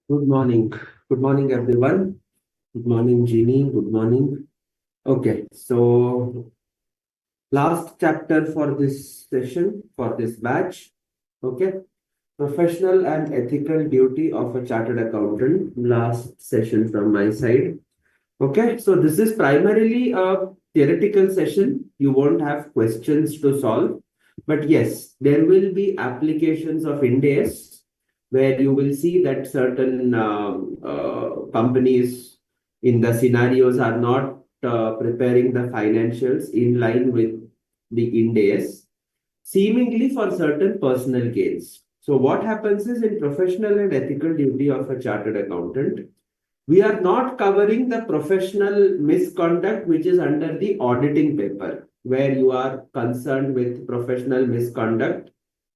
Good morning. Good morning, everyone. Good morning, Jeannie. Good morning. Okay, so last chapter for this session, for this batch. Okay, professional and ethical duty of a chartered accountant. Last session from my side. Okay, so this is primarily a theoretical session. You won't have questions to solve. But yes, there will be applications of Ind AS where you will see that certain companies in the scenarios are not preparing the financials in line with the Ind AS, seemingly for certain personal gains. So what happens is in professional and ethical duty of a chartered accountant, we are not covering the professional misconduct which is under the auditing paper, where you are concerned with professional misconduct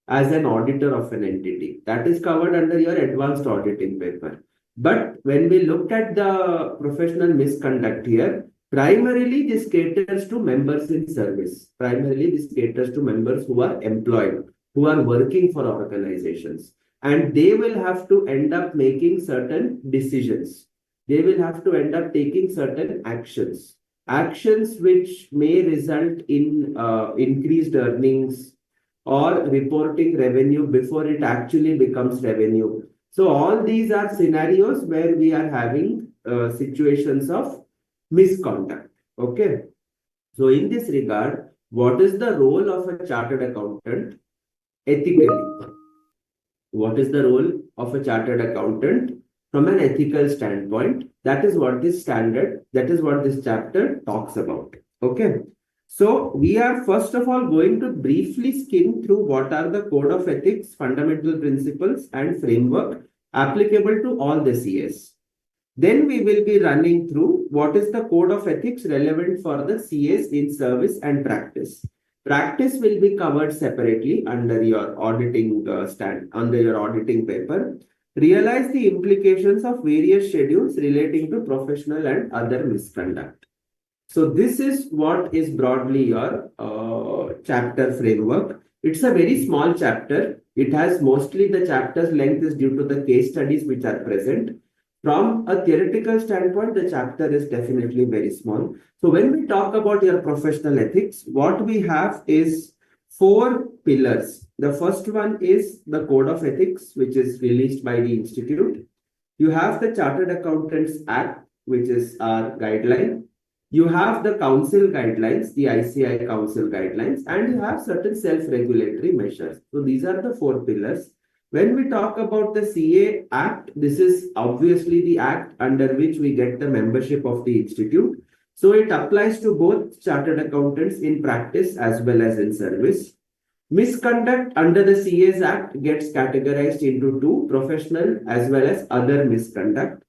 as an auditor of an entity. That is covered under your advanced auditing paper. But when we looked at the professional misconduct here, primarily this caters to members in service. Primarily this caters to members who are employed, who are working for organizations. And they will have to end up making certain decisions. They will have to end up taking certain actions. Actions which may result in increased earnings or reporting revenue before it actually becomes revenue. So all these are scenarios where we are having situations of misconduct. Okay. So in this regard, what is the role of a chartered accountant ethically? What is the role of a chartered accountant from an ethical standpoint? That is what this chapter talks about. Okay. So we are first of all going to briefly skim through what are the code of ethics, fundamental principles and framework applicable to all the CAs. Then we will be running through what is the code of ethics relevant for the CAs in service and practice. Practice will be covered separately under your auditing under your auditing paper. Realize the implications of various schedules relating to professional and other misconduct. So this is what is broadly your chapter framework. It's a very small chapter. It has mostly the chapter's length is due to the case studies which are present. From a theoretical standpoint, the chapter is definitely very small. So when we talk about your professional ethics, what we have is four pillars. The first one is the Code of Ethics, which is released by the Institute. You have the Chartered Accountants Act, which is our guideline. You have the council guidelines, the ICAI council guidelines, and you have certain self-regulatory measures. So these are the four pillars. When we talk about the CA Act, this is obviously the act under which we get the membership of the institute. So it applies to both chartered accountants in practice as well as in service. Misconduct under the CA's Act gets categorized into two, professional as well as other misconduct.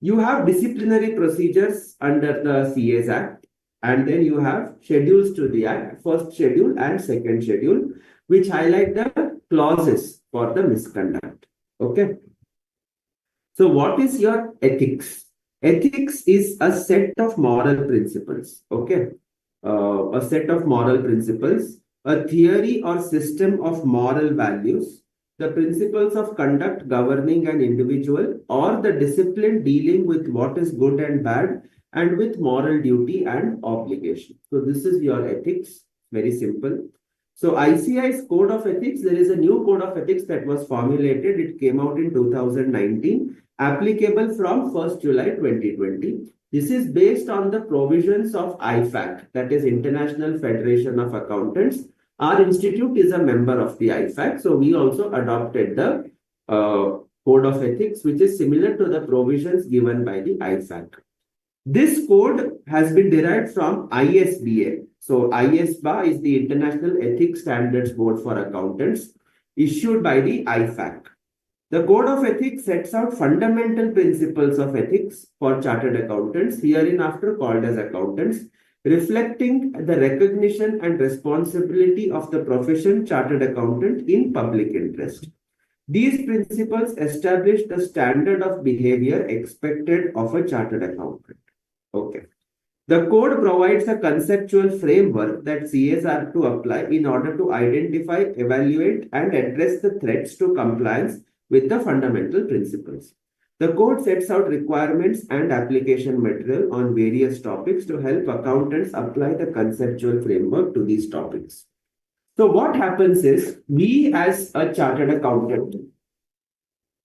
You have disciplinary procedures under the CA's Act, and then you have schedules to the Act, first schedule and second schedule, which highlight the clauses for the misconduct. Okay. So what is your ethics? Ethics is a set of moral principles. Okay. A set of moral principles, a theory or system of moral values, the principles of conduct governing an individual, or the discipline dealing with what is good and bad and with moral duty and obligation. So this is your ethics. Very simple. So ICAI's Code of Ethics, there is a new Code of Ethics that was formulated. It came out in 2019, applicable from 1st July 2020. This is based on the provisions of IFAC, that is International Federation of Accountants. Our institute is a member of the IFAC, so we also adopted the Code of Ethics, which is similar to the provisions given by the IFAC. This code has been derived from ISBA. So ISBA is the International Ethics Standards Board for Accountants, issued by the IFAC. The Code of Ethics sets out fundamental principles of ethics for chartered accountants, hereinafter called as accountants, reflecting the recognition and responsibility of the profession chartered accountant in public interest. These principles establish the standard of behavior expected of a chartered accountant. Okay. The code provides a conceptual framework that CAs are to apply in order to identify, evaluate, and address the threats to compliance with the fundamental principles. The code sets out requirements and application material on various topics to help accountants apply the conceptual framework to these topics. So what happens is, we as a chartered accountant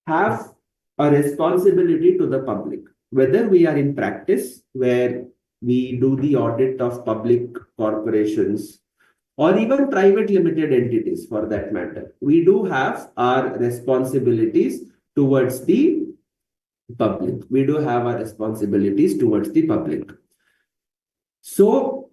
have a responsibility to the public, whether we are in practice where we do the audit of public corporations or even private limited entities for that matter. We do have our responsibilities towards the public. We do have our responsibilities towards the public. So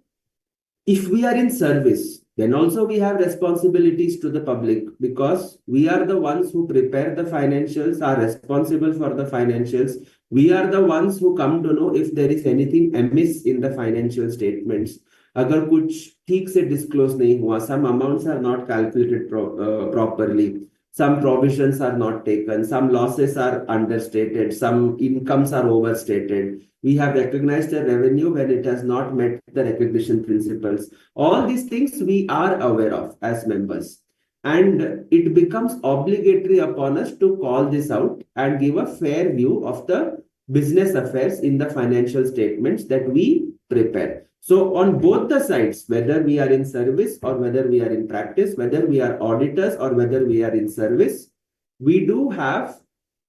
if we are in service, then also we have responsibilities to the public, because we are the ones who prepare the financials, are responsible for the financials. We are the ones who come to know if there is anything amiss in the financial statements. अगर कुछ ठीक से disclose नहीं हुआ, some amounts are not calculated properly, some provisions are not taken, some losses are understated, some incomes are overstated. We have recognized the revenue when it has not met the recognition principles. All these things we are aware of as members. And it becomes obligatory upon us to call this out and give a fair view of the business affairs in the financial statements that we prepare. So on both the sides, whether we are in service or whether we are in practice, whether we are auditors or whether we are in service, we do have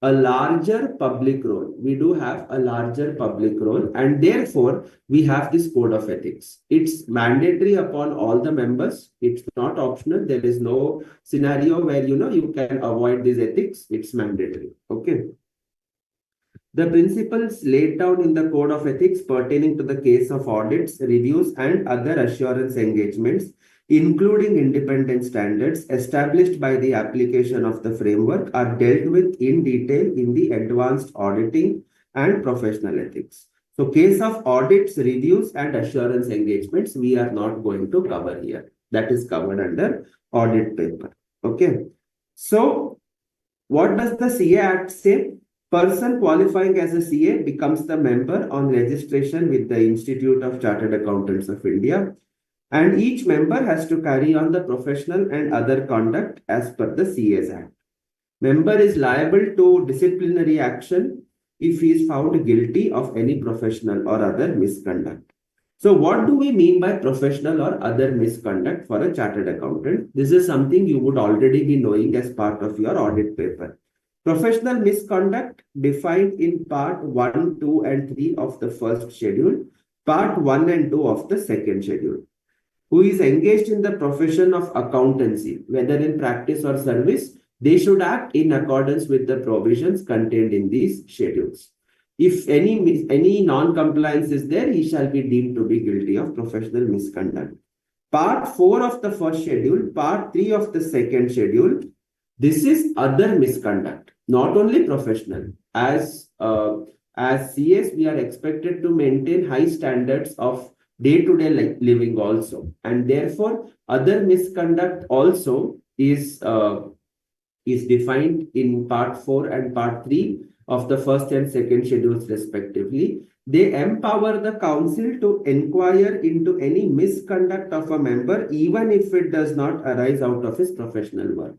a larger public role. We do have a larger public role, and therefore we have this code of ethics. It's mandatory upon all the members. It's not optional. There is no scenario where you can avoid these ethics. It's mandatory. Okay. The principles laid down in the Code of Ethics pertaining to the case of audits, reviews, and other assurance engagements, including independent standards established by the application of the framework, are dealt with in detail in the advanced auditing and professional ethics. So case of audits, reviews, and assurance engagements, we are not going to cover here. That is covered under audit paper. Okay. So what does the CA Act say? Person qualifying as a CA becomes the member on registration with the Institute of Chartered Accountants of India, and each member has to carry on the professional and other conduct as per the CA's Act. Member is liable to disciplinary action if he is found guilty of any professional or other misconduct. So what do we mean by professional or other misconduct for a chartered accountant? This is something you would already be knowing as part of your audit paper. Professional misconduct defined in Part 1, 2, and 3 of the first schedule, Part 1 and 2 of the second schedule. Who is engaged in the profession of accountancy, whether in practice or service, they should act in accordance with the provisions contained in these schedules. If any non-compliance is there, he shall be deemed to be guilty of professional misconduct. Part 4 of the first schedule, Part 3 of the second schedule, this is other misconduct, not only professional. As CAs, we are expected to maintain high standards of day-to-day living also. And therefore, other misconduct also is defined in Part 4 and Part 3 of the first and second schedules respectively. They empower the council to inquire into any misconduct of a member, even if it does not arise out of his professional work.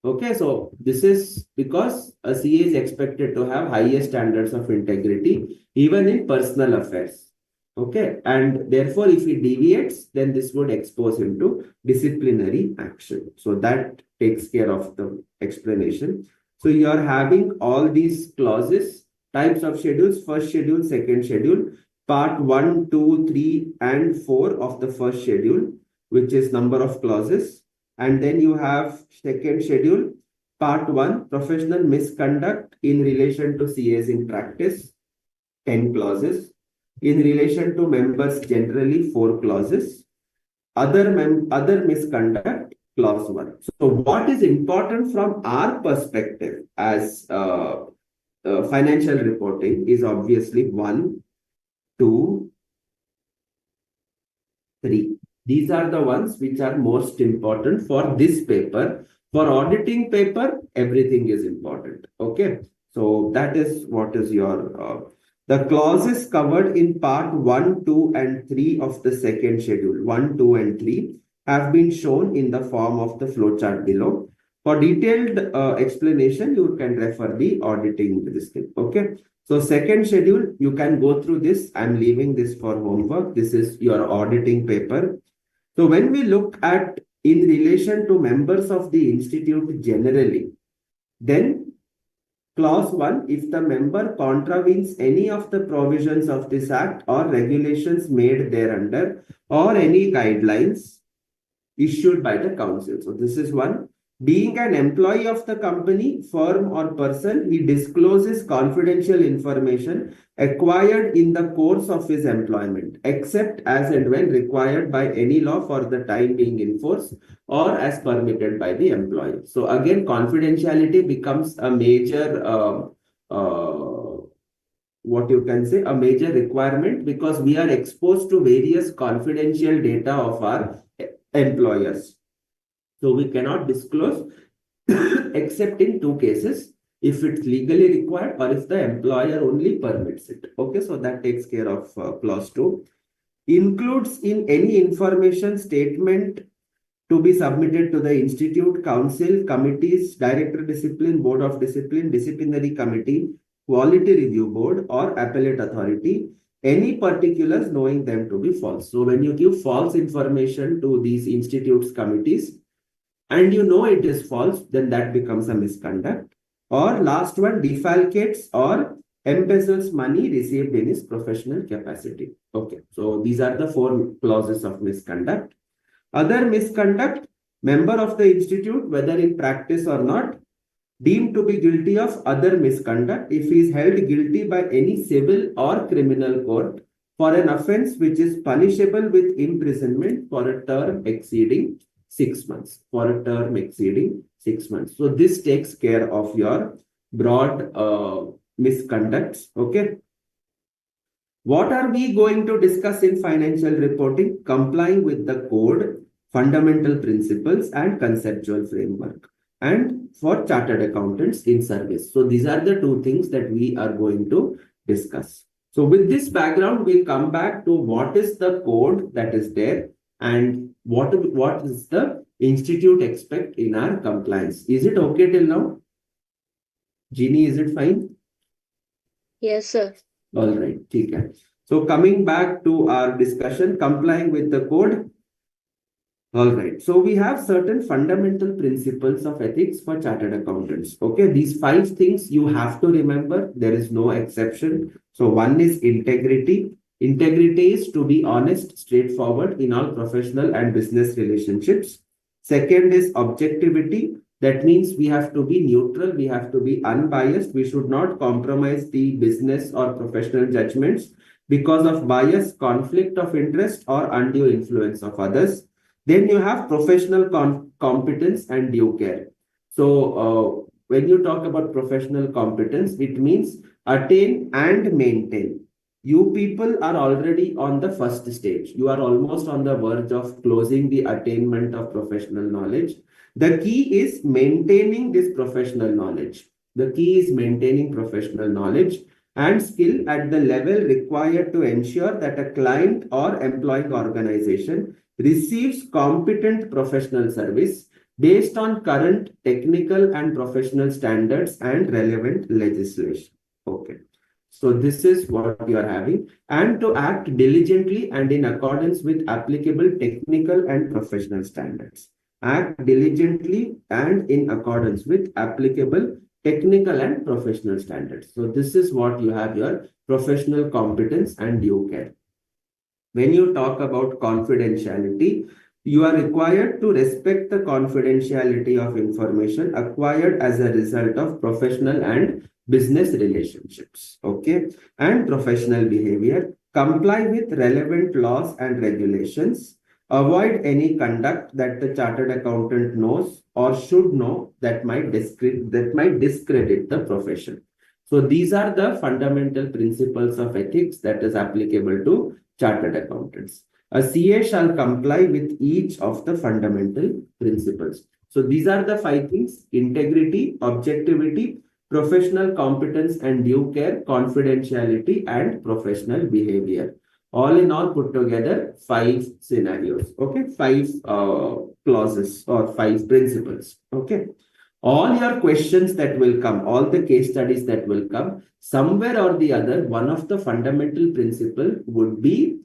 Okay, so this is because a CA is expected to have highest standards of integrity, even in personal affairs. Okay, and therefore, if he deviates, then this would expose him to disciplinary action. So that takes care of the explanation. So you are having all these clauses, types of schedules, first schedule, second schedule, part 1, 2, 3, and 4 of the first schedule, which is number of clauses. And then you have second schedule, part 1, professional misconduct in relation to CAs in practice, 10 clauses. In relation to members generally, 4 clauses. Other misconduct, clause 1. So what is important from our perspective as financial reporting is obviously 1, 2, 3. These are the ones which are most important for this paper. For auditing paper, everything is important. Okay. So that is what is your... the clauses covered in part 1, 2, and 3 of the second schedule, 1, 2, and 3, have been shown in the form of the flowchart below. For detailed explanation, you can refer the auditing this thing. Okay. So second schedule, you can go through this. I'm leaving this for homework. This is your auditing paper. So when we look at in relation to members of the institute generally, then clause 1, if the member contravenes any of the provisions of this act or regulations made thereunder or any guidelines issued by the council. So this is one. Being an employee of the company, firm or person, he discloses confidential information acquired in the course of his employment, except as and when required by any law for the time being in force or as permitted by the employer. So again, confidentiality becomes a major what you can say, a major requirement, because we are exposed to various confidential data of our employers. So we cannot disclose except in two cases, if it's legally required or if the employer only permits it. Okay, so that takes care of clause 2. Includes in any information statement to be submitted to the institute, council, committees, director discipline, board of discipline, disciplinary committee, quality review board, or appellate authority, any particulars knowing them to be false. So when you give false information to these institutes, committees, and you know it is false, then that becomes a misconduct. Or last one, defalcates or embezzles money received in his professional capacity. Okay, so these are the 4 clauses of misconduct. Other misconduct, member of the institute, whether in practice or not, deemed to be guilty of other misconduct if he is held guilty by any civil or criminal court for an offense which is punishable with imprisonment for a term exceeding 6 months. For a term exceeding 6 months. So this takes care of your broad misconducts. Okay. What are we going to discuss in financial reporting? Complying with the code, fundamental principles, and conceptual framework. And for chartered accountants in service. So these are the 2 things that we are going to discuss. So with this background, we come back to what is the code that is there and what is the institute expect in our compliance. Is it okay till now? Jeannie, is it fine? Yes, sir. All right. Okay. So coming back to our discussion, complying with the code. All right. So we have certain fundamental principles of ethics for chartered accountants. Okay. These 5 things you have to remember. There is no exception. So one is integrity. Integrity is to be honest, straightforward in all professional and business relationships. Second is objectivity. That means we have to be neutral. We have to be unbiased. We should not compromise the business or professional judgments because of bias, conflict of interest, or undue influence of others. Then you have professional competence and due care. So when you talk about professional competence, it means attain and maintain. You people are already on the first stage. You are almost on the verge of closing the attainment of professional knowledge. The key is maintaining this professional knowledge. The key is maintaining professional knowledge and skill at the level required to ensure that a client or employing organization receives competent professional service based on current technical and professional standards and relevant legislation. Okay. So this is what you are having, and to act diligently and in accordance with applicable technical and professional standards. Act diligently and in accordance with applicable technical and professional standards. So this is what you have your professional competence and due care. When you talk about confidentiality, you are required to respect the confidentiality of information acquired as a result of professional and business relationships, okay, and professional behavior. Comply with relevant laws and regulations. Avoid any conduct that the chartered accountant knows or should know that might discredit the profession. So these are the fundamental principles of ethics that is applicable to chartered accountants. A CA shall comply with each of the fundamental principles. So these are the 5 things: integrity, objectivity, professional competence and due care, confidentiality, and professional behavior. All in all, put together 5 scenarios. Okay, 5 clauses or 5 principles. Okay. all your questions that will come, all the case studies that will come, somewhere or the other, one of the fundamental principle would be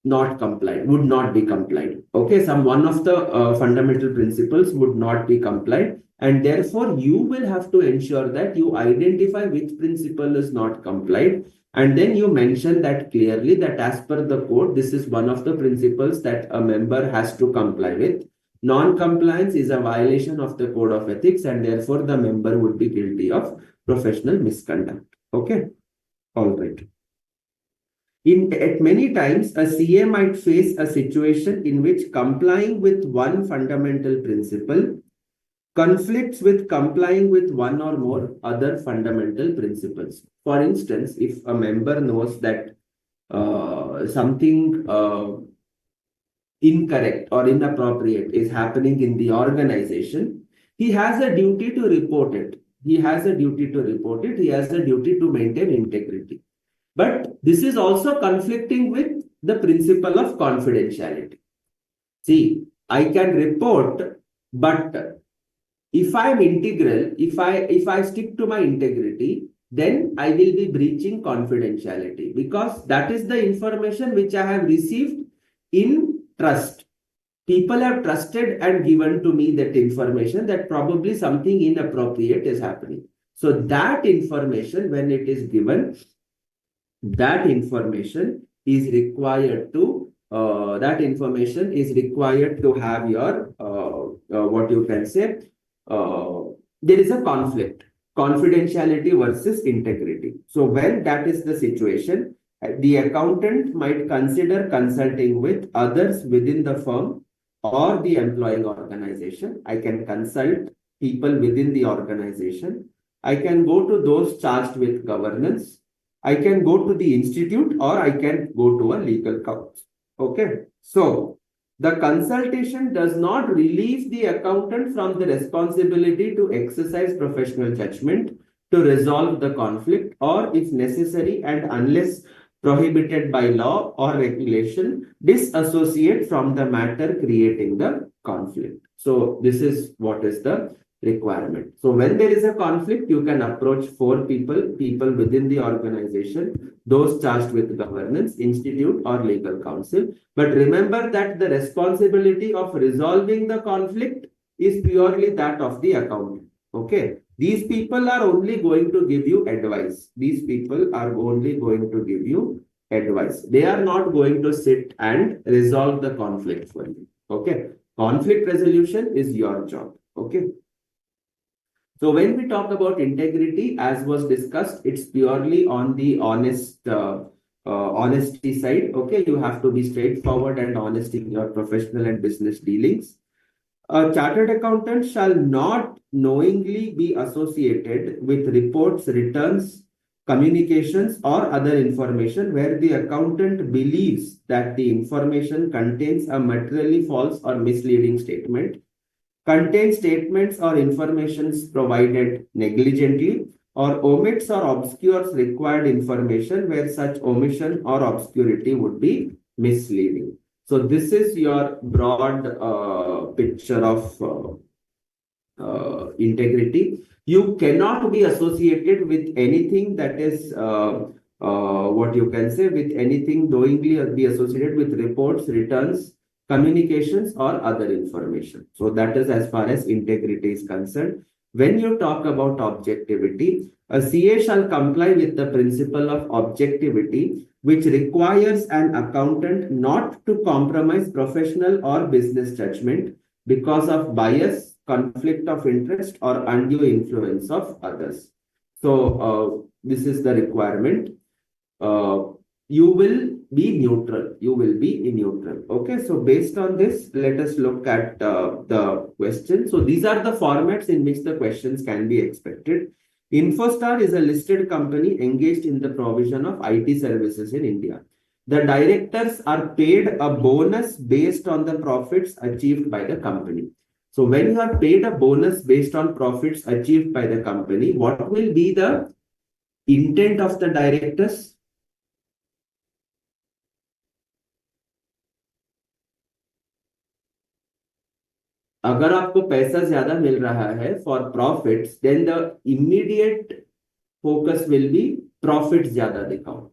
not complied, would not be complied. Okay, some one of the fundamental principles would not be complied, and therefore you will have to ensure that you identify which principle is not complied, and then you mention that clearly that as per the code, this is one of the principles that a member has to comply with. Non-compliance is a violation of the code of ethics, and therefore the member would be guilty of professional misconduct. Okay, all right. At many times, a CA might face a situation in which complying with one fundamental principle conflicts with complying with one or more other fundamental principles. For instance, if a member knows that something incorrect or inappropriate is happening in the organization, he has a duty to report it. He has a duty to report it. He has a duty to maintain integrity. But this is also conflicting with the principle of confidentiality. See, I can report, but if I am integral, if I stick to my integrity, then I will be breaching confidentiality, because that is the information which I have received in trust. People have trusted and given to me that information that probably something inappropriate is happening. So that information, when it is given, that information is required to have your what you can say, there is a conflict, confidentiality versus integrity. So when that is the situation, the accountant might consider consulting with others within the firm or the employing organization. I can consult people within the organization. I can go to those charged with governance. I can go to the institute, or I can go to a legal counsel. Okay. So the consultation does not relieve the accountant from the responsibility to exercise professional judgment to resolve the conflict, or if necessary and unless prohibited by law or regulation, disassociate from the matter creating the conflict. So this is what is the requirement. So when there is a conflict, you can approach four people within the organization, those charged with governance, institute, or legal counsel. But remember that the responsibility of resolving the conflict is purely that of the accountant. Okay. These people are only going to give you advice. These people are only going to give you advice. They are not going to sit and resolve the conflict for you. Okay. Conflict resolution is your job. Okay. So when we talk about integrity, as was discussed, it's purely on the honesty side. Okay, you have to be straightforward and honest in your professional and business dealings. A chartered accountant shall not knowingly be associated with reports, returns, communications, or other information where the accountant believes that the information contains a materially false or misleading statement, contains statements or informations provided negligently, or omits or obscures required information where such omission or obscurity would be misleading. So this is your broad picture of integrity. You cannot be associated with anything that is what you can say, with anything knowingly, or be associated with reports, returns, communications, or other information. So that is as far as integrity is concerned. When you talk about objectivity, a CA shall comply with the principle of objectivity, which requires an accountant not to compromise professional or business judgment because of bias, conflict of interest, or undue influence of others. So this is the requirement. You will be neutral. You will be neutral. Okay. So based on this, let us look at the question. So these are the formats in which the questions can be expected. Infostar is a listed company engaged in the provision of IT services in India. The directors are paid a bonus based on the profits achieved by the company. So when you are paid a bonus based on profits achieved by the company, what will be the intent of the directors? अगर आपको पैसा ज्यादा मिल रहा है for profits, then the immediate focus will be profits ज्यादा दिखाओ,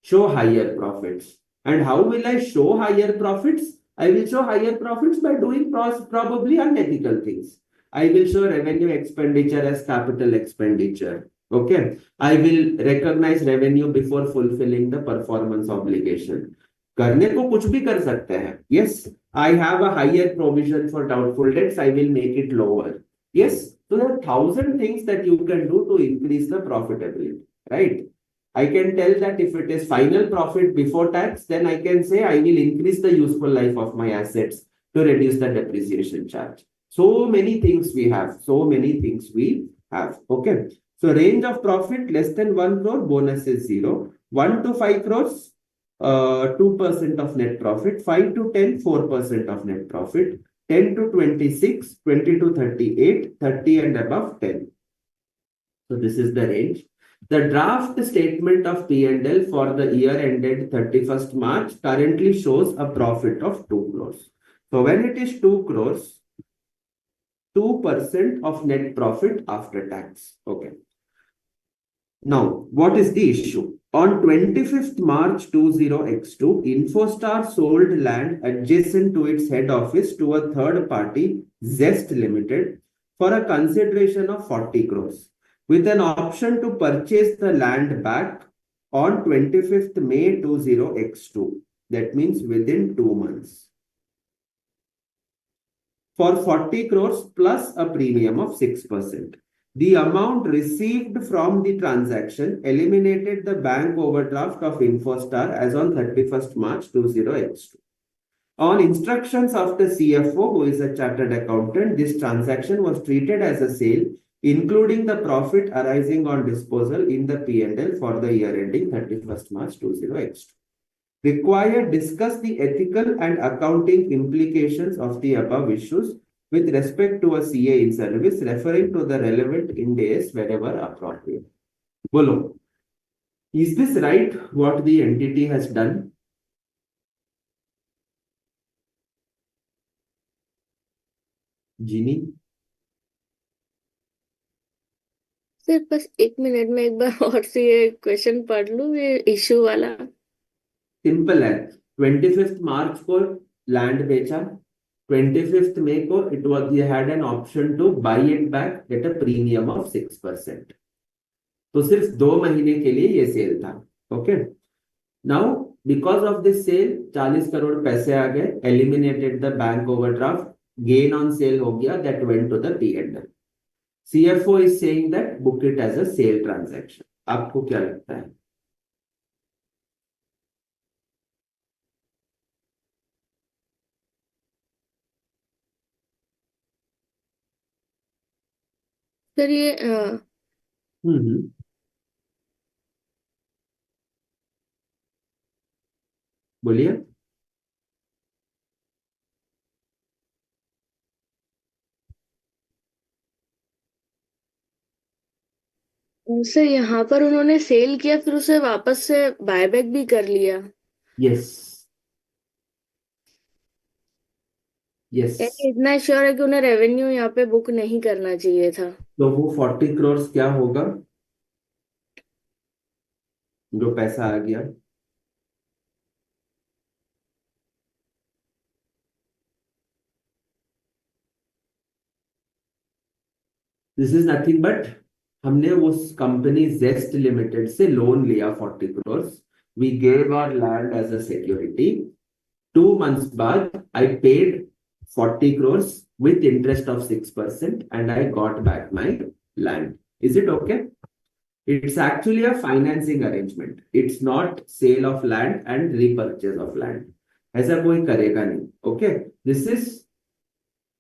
show higher profits. And how will I show higher profits? I will show higher profits by doing probably unethical things. I will show revenue expenditure as capital expenditure. Okay. I will recognize revenue before fulfilling the performance obligation. करने को कुछ भी कर सकते हैं. Yes, I have a higher provision for doubtful debts. I will make it lower. Yes, so there are 1,000 things that you can do to increase the profitability, right? I can tell that if it is final profit before tax, then I can say I will increase the useful life of my assets to reduce the depreciation charge. So many things we have. So many things we have. Okay. So range of profit less than 1 crore, bonus is 0. 1 to 5 crores, 2% of net profit. 5 to 10, 4% of net profit. 10 to 26, 20 to 38, 30 and above 10. So this is the range. The draft statement of P&L for the year ended 31st March currently shows a profit of 2 crores. So when it is 2 crores, 2% of net profit after tax. Okay. Now, what is the issue? On 25th March 20x2, Infostar sold land adjacent to its head office to a third party, Zest Limited, for a consideration of 40 crores. With an option to purchase the land back on 25th May 20x2. That means within 2 months. For 40 crores plus a premium of 6%. The amount received from the transaction eliminated the bank overdraft of Infostar as on 31st March 20x2. On instructions of the CFO, who is a chartered accountant, this transaction was treated as a sale, including the profit arising on disposal in the P&L for the year ending 31st March 20x2. Required discuss the ethical and accounting implications of the above issues with respect to a CA in service, referring to the relevant Ind AS wherever appropriate. Bolo, is this right what the entity has done? Ginny? Sir बस 1 minute में एक बार और से ये question पढ़ लूँ, ये issue वाला. सिंपल है. 25th मार्च को लैंड बेचा, 25th May को it was they had an option to buy it back at a premium of 6%. तो सिर्फ 2 महीने के लिए ये सेल था. Okay. Now because of this sale 40 crore पैसे आ गए, eliminated the bank overdraft, gain on sale हो गया, that went to the P&L. CFO is saying that book it as a sale transaction. आपको क्या लगता है? सर ये बोलिए. सर यहाँ पर उन्होंने सेल किया, फिर उसे वापस से बायबैक भी कर लिया. यस. यस. इतना श्योर है कि उन्हें रेवेन्यू यहाँ पे बुक नहीं करना चाहिए था. तो वो 40 करोड़ क्या होगा जो पैसा आ गया? दिस इज नथिंग बट हमने उस कंपनी जेस्ट लिमिटेड से लोन लिया 40 crore. We gave our land as a security. 2 months बाद I paid 40 crores with interest of 6% and I got back my land. Is it okay? It's actually a financing arrangement. It's not sale of land and repurchase of land. ऐसा कोई करेगा नहीं. Okay? This is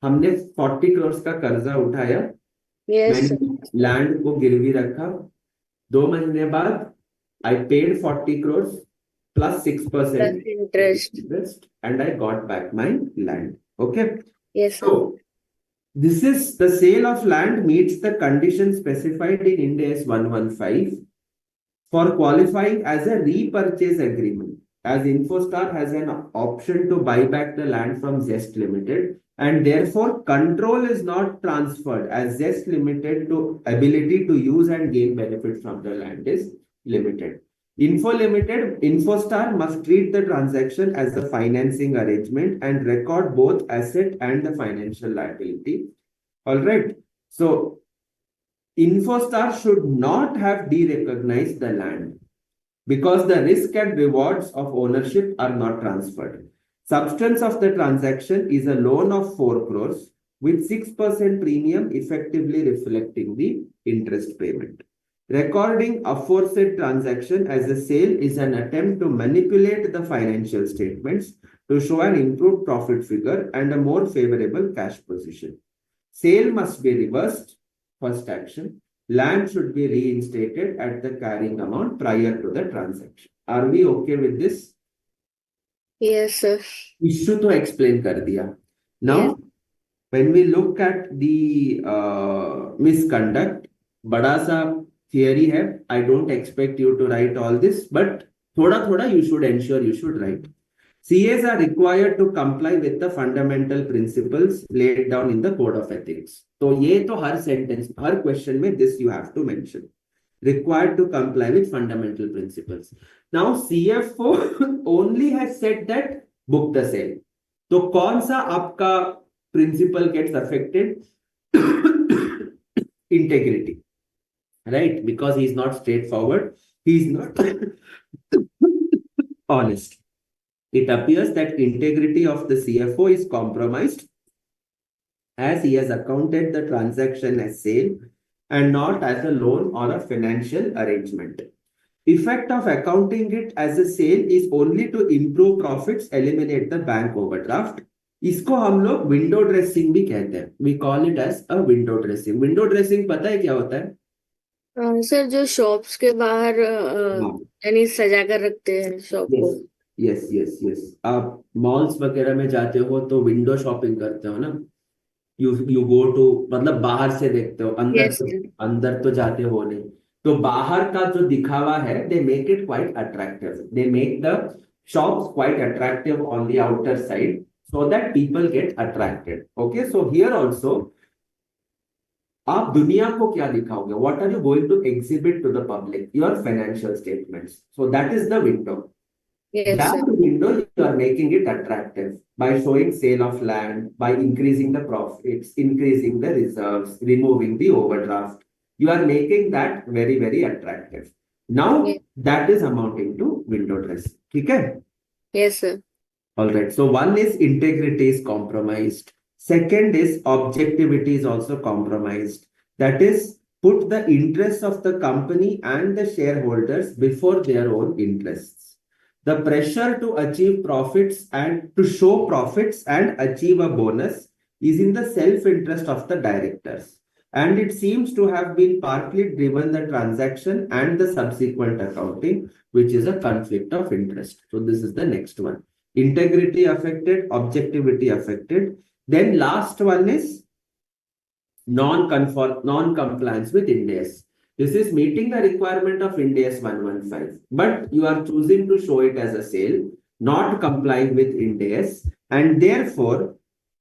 हमने 40 crores का कर्जा उठाया. Yes sir. मैंने land को गिरवी रखा. 2 महीने बाद I paid 40 crores plus 6% interest and I got back my land. Okay. Yes, sir. So this is the sale of land meets the conditions specified in Ind AS 115 for qualifying as a repurchase agreement. as Infostar has an option to buy back the land from Zest Limited, and therefore control is not transferred, as Zest Limited to ability to use and gain benefit from the land is limited. Infostar must treat the transaction as a financing arrangement and record both asset and the financial liability. All right. So Infostar should not have de-recognized the land because the risk and rewards of ownership are not transferred. Substance of the transaction is a loan of 4 crores with 6% premium effectively reflecting the interest payment. Recording aforesaid transaction as a sale is an attempt to manipulate the financial statements to show an improved profit figure and a more favorable cash position. Sale must be reversed, first action. Land should be reinstated at the carrying amount prior to the transaction. Are we okay with this? Yes, sir. Issue to explain कर दिया. Now, Yes. when we look at the misconduct, बड़ा सा theory है. I don't expect you to write all this, but थोड़ा थोड़ा you should ensure you should write. CAs are required to comply with the fundamental principles laid down in the code of ethics. तो ये तो हर sentence, हर question में this you have to mention. Required to comply with fundamental principles. Now CFO only has said that book the sale. तो कौन सा आपका principle gets affected? Integrity, right? Because he is not straightforward, he is not honest. It appears that integrity of the CFO is compromised as he has accounted the transaction as sale and not as a loan or a financial arrangement. Effect of accounting it as a sale is only to improve profits, eliminate the bank overdraft. इसको हम लोग window dressing भी कहते हैं. We call it as a window dressing. Window dressing पता है क्या होता है? सर जो शॉप्स के बाहर यानी सजा कर रखते हैं शॉप को. Yes yes yes. आप मॉल्स वगैरह में जाते हो तो विंडो शॉपिंग करते हो ना. यू गो टू, मतलब बाहर से देखते हो, अंदर तो जाते हो नहीं. तो बाहर का जो दिखावा है, they make it quite attractive. They make the shops quite attractive on the outer side so that people get attracted. Okay, so here also आप दुनिया को क्या दिखाओगे? What are you going to exhibit to the public? Your financial statements. So that is the window. Yes, that sir. window you are making it attractive by showing sale of land, by increasing the profits, increasing the reserves, removing the overdraft. You are making that very, very attractive. Now Yes. that is amounting to window dressing. Okay? Yes, sir. All right. So one is integrity is compromised. Second is objectivity is also compromised. That is, put the interests of the company and the shareholders before their own interests. The pressure to achieve profits and to show profits and achieve a bonus is in the self-interest of the directors. And it seems to have been partly driven the transaction and the subsequent accounting, which is a conflict of interest. So this is the next one. Integrity affected, objectivity affected. Then last one is non-compliance with Ind AS. This is meeting the requirement of Ind AS 115, but you are choosing to show it as a sale, not complying with Ind AS, and therefore,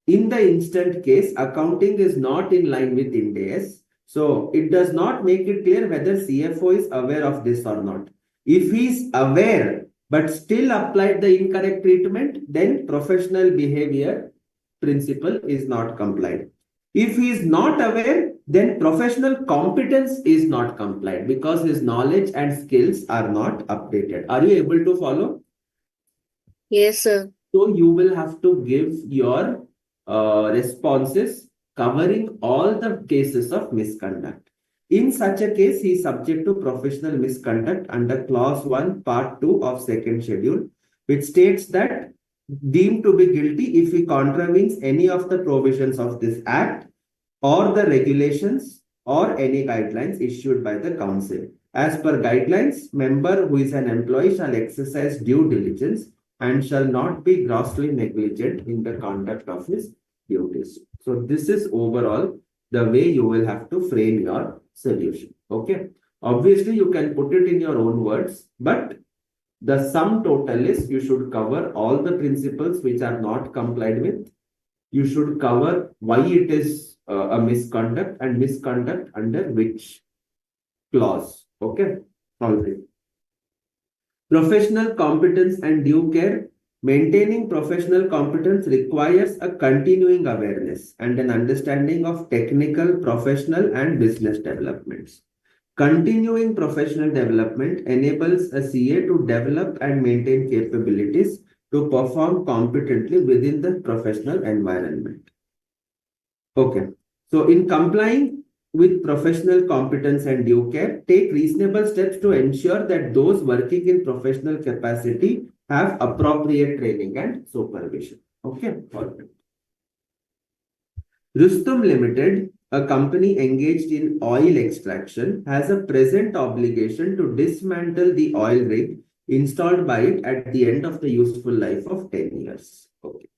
in the instant case, accounting is not in line with Ind AS. So it does not make it clear whether CFO is aware of this or not. If he is aware, but still applied the incorrect treatment, then professional behavior principle is not complied. If he is not aware, then professional competence is not complied because his knowledge and skills are not updated. Are you able to follow? Yes, sir. So you will have to give your responses covering all the cases of misconduct. In such a case, he is subject to professional misconduct under clause 1, part 2 of second schedule, which states that deemed to be guilty if he contravenes any of the provisions of this act or the regulations or any guidelines issued by the council. As per guidelines, member who is an employee shall exercise due diligence and shall not be grossly negligent in the conduct of his duties. So this is overall the way you will have to frame your solution. Okay. Obviously, you can put it in your own words, but The sum total is you should cover all the principles which are not complied with. You should cover why it is a misconduct and misconduct under which clause. Okay. All right. Professional competence and due care. Maintaining professional competence requires a continuing awareness and an understanding of technical, professional, and business developments. Continuing professional development enables a CA to develop and maintain capabilities to perform competently within the professional environment. Okay. So in complying with professional competence and due care, take reasonable steps to ensure that those working in professional capacity have appropriate training and supervision. Okay. All right. Rustum Limited, a company engaged in oil extraction, has a present obligation to dismantle the oil rig installed by it at the end of the useful life of 10 years. Okay.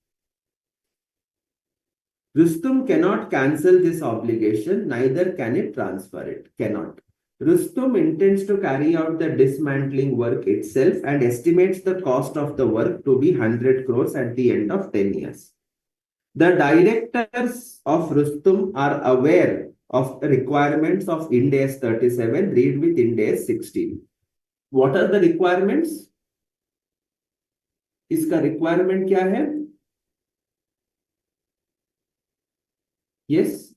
Rustum cannot cancel this obligation, neither can it transfer it. Cannot. Rustum intends to carry out the dismantling work itself and estimates the cost of the work to be 100 crores at the end of 10 years. The directors of Rustum are aware of the requirements of Ind AS 37, read with Ind AS 16. What are the requirements? इसका requirement क्या है? Yes.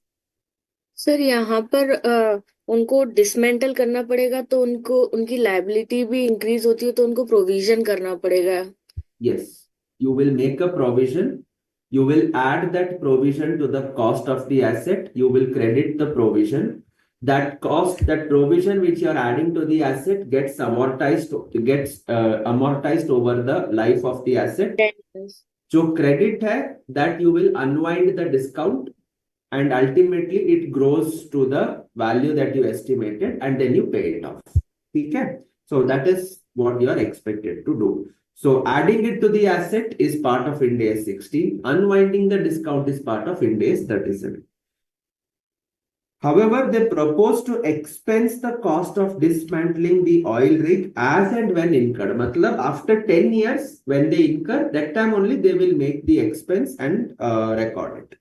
Sir यहाँ पर उनको dismantle करना पड़ेगा तो उनको उनकी लायबिलिटी भी इंक्रीज होती है तो उनको प्रोविजन करना पड़ेगा. Yes, you will make a provision. You will add that provision to the cost of the asset. You will credit the provision. That cost, that provision which you are adding to the asset gets amortized over the life of the asset. 10 years. जो credit है, that you will unwind the discount and ultimately it grows to the value that you estimated and then you pay it off. Okay? So that is what you are expected to do. So adding it to the asset is part of Ind AS 16. Unwinding the discount is part of Ind AS 37. However, they propose to expense the cost of dismantling the oil rig as and when incurred. Matlab, after 10 years, when they incur, that time only they will make the expense and record it,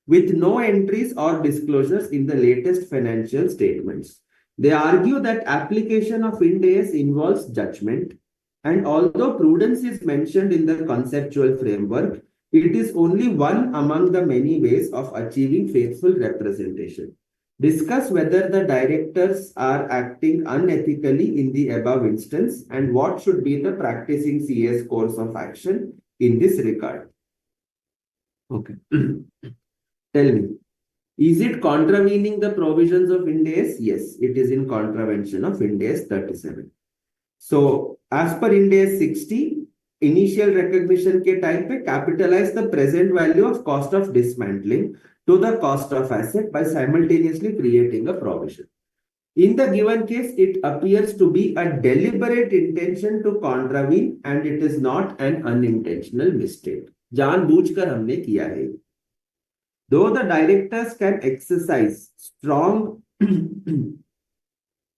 with no entries or disclosures in the latest financial statements. They argue that application of Ind AS involves judgment, and although prudence is mentioned in the conceptual framework, it is only one among the many ways of achieving faithful representation. Discuss whether the directors are acting unethically in the above instance and what should be the practicing CA's course of action in this regard. Okay. Tell me, is it contravening the provisions of Ind AS? Yes, it is in contravention of Ind AS 37. So, as per Ind AS 60, initial recognition के time पे capitalize the present value of cost of dismantling to the cost of asset by simultaneously creating a provision. In the given case, it appears to be a deliberate intention to contravene and it is not an unintentional mistake. जानबूझकर हमने किया है. Though the directors can exercise strong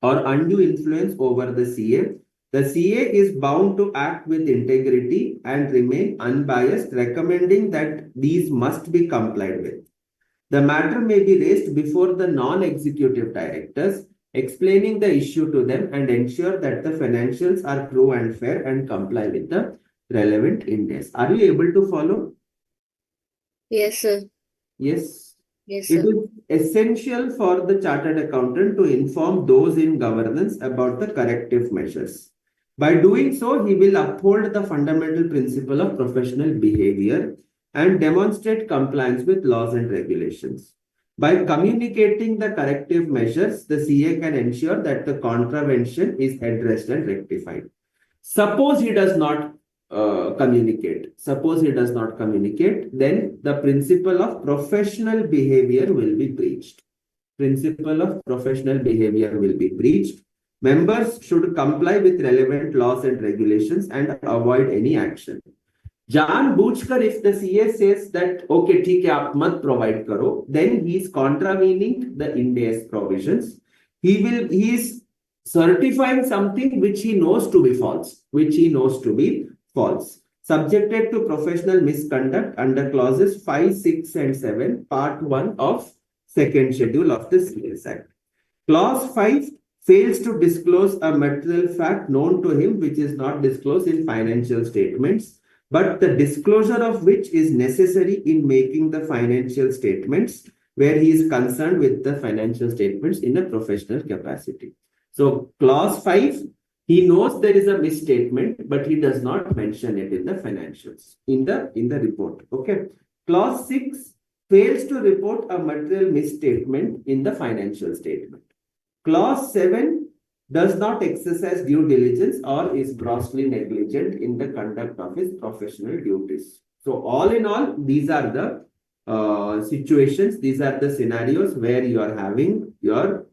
or undue influence over the CA is bound to act with integrity and remain unbiased, recommending that these must be complied with. The matter may be raised before the non-executive directors, explaining the issue to them and ensure that the financials are true and fair and comply with the relevant Ind AS. Are you able to follow? Yes, sir. Yes. Yes, It sir. is essential for the chartered accountant to inform those in governance about the corrective measures. By doing so, he will uphold the fundamental principle of professional behavior and demonstrate compliance with laws and regulations. By communicating the corrective measures, the CA can ensure that the contravention is addressed and rectified. Suppose he does not communicate. Suppose he does not communicate, then the principle of professional behavior will be breached. Principle of professional behavior will be breached. Members should comply with relevant laws and regulations and avoid any action. जानबूझकर, if the CA says that okay ठीक है आप मत provide करो, then he is contravening the Ind AS provisions. He is certifying something which he knows to be false, subjected to professional misconduct under clauses 5, 6, and 7, part 1 of second schedule of the CS Act. Clause 5 fails to disclose a material fact known to him which is not disclosed in financial statements, but the disclosure of which is necessary in making the financial statements where he is concerned with the financial statements in a professional capacity. So clause 5, he knows there is a misstatement, but he does not mention it in the financials, in the report. Okay. Clause 6 fails to report a material misstatement in the financial statement. Clause 7 does not exercise due diligence or is grossly negligent in the conduct of his professional duties. So all in all, these are the situations, these are the scenarios where you are having your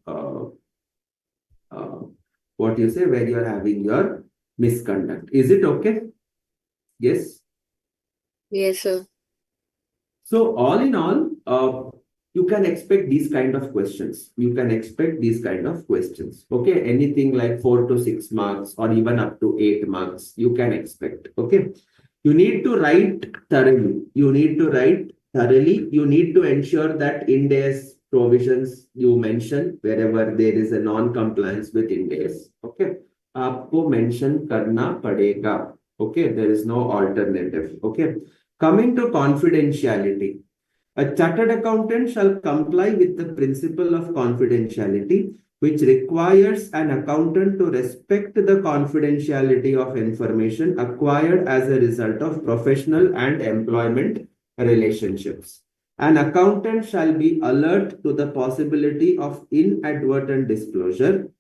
where you are having your misconduct. Is it okay? Yes. Yes, sir. So all in all, you can expect these kind of questions. Okay. Anything like 4 to 6 marks or even up to 8 marks, you can expect. Okay. You need to write thoroughly. You need to ensure that Ind AS provisions you mention wherever there is a non-compliance with Ind AS. Okay. आपको mention करना पड़ेगा. Okay. There is no alternative. Okay. Coming to confidentiality. A chartered accountant shall comply with the principle of confidentiality, which requires an accountant to respect the confidentiality of information acquired as a result of professional and employment relationships. An accountant shall be alert to the possibility of inadvertent disclosure,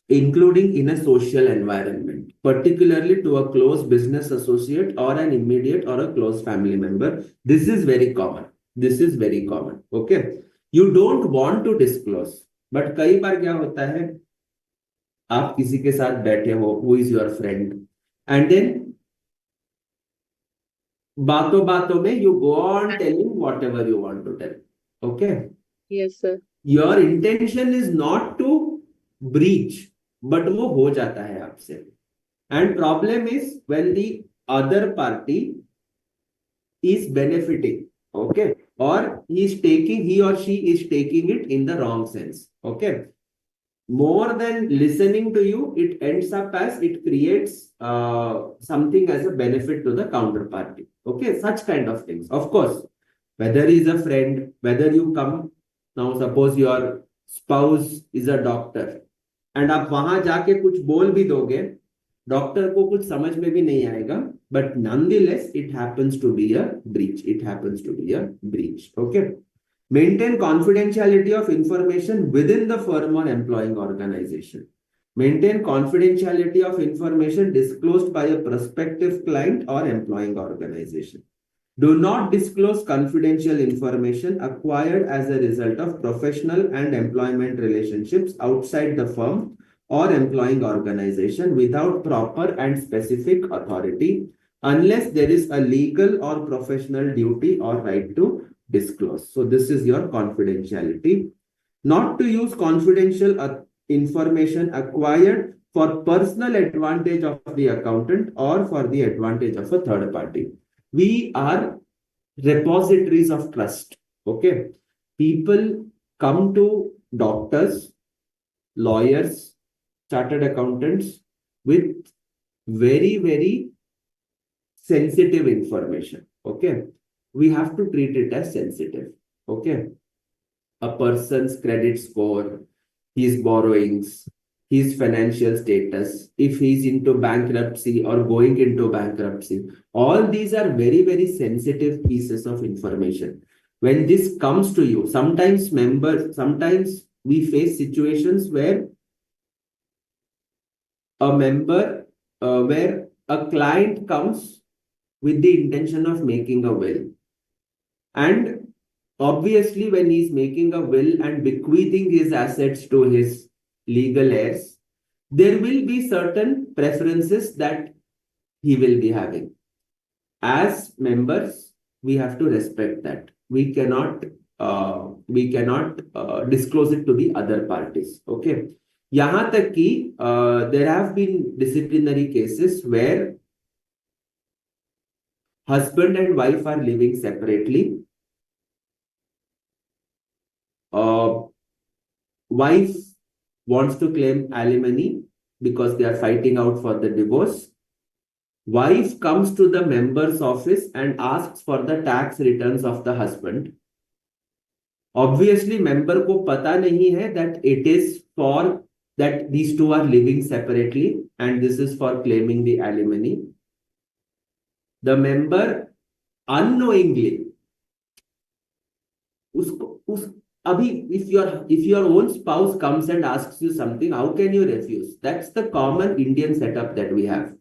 including in a social environment, particularly to a close business associate or an immediate or a close family member. This is very common. Okay. You don't want to disclose, but कई बार क्या होता है, आप किसी के साथ बैठे हो, who is your friend, and then बातों बातों में you go on telling whatever you want to tell. Okay. Yes, sir. Your intention is not to breach, but वो हो जाता है आपसे. And problem is when the other party is benefiting, okay, or he or she is taking it in the wrong sense. Okay. More than listening to you, it ends up as it creates something as a benefit to the counterparty. Okay, such kind of things. Of course, whether he is a friend, whether you come, now suppose your spouse is a doctor, and आप वहां जाके कुछ बोल भी दोगे, doctor को कुछ समझ में भी नहीं आएगा, but nonetheless it happens to be a breach. Okay. Maintain confidentiality of information within the firm or employing organization. Maintain confidentiality of information disclosed by a prospective client or employing organization. Do not disclose confidential information acquired as a result of professional and employment relationships outside the firm or employing organization without proper and specific authority, unless there is a legal or professional duty or right to disclose. So this is your confidentiality. Not to use confidential information acquired for personal advantage of the accountant or for the advantage of a third party. We are repositories of trust. Okay. People come to doctors, lawyers, chartered accountants with very, very sensitive information. Okay. We have to treat it as sensitive. Okay. A person's credit score, his borrowings, his financial status, if he's into bankruptcy or going into bankruptcy, all these are very, very sensitive pieces of information. When this comes to you, sometimes we face situations where where a client comes with the intention of making a will. And obviously, when he's making a will and bequeathing his assets to his legal heirs, there will be certain preferences that he will be having. As members, we have to respect that. We cannot disclose it to the other parties. Okay. यहाँ तक कि there have been disciplinary cases where husband and wife are living separately. Wife wants to claim alimony because they are fighting out for the divorce. Wife comes to the member's office and asks for the tax returns of the husband. Obviously, member को पता नहीं है that it is for that these two are living separately and this is for claiming the alimony. The member unknowingly if your own spouse comes and asks you something, how can you refuse? That's the common Indian setup that we have.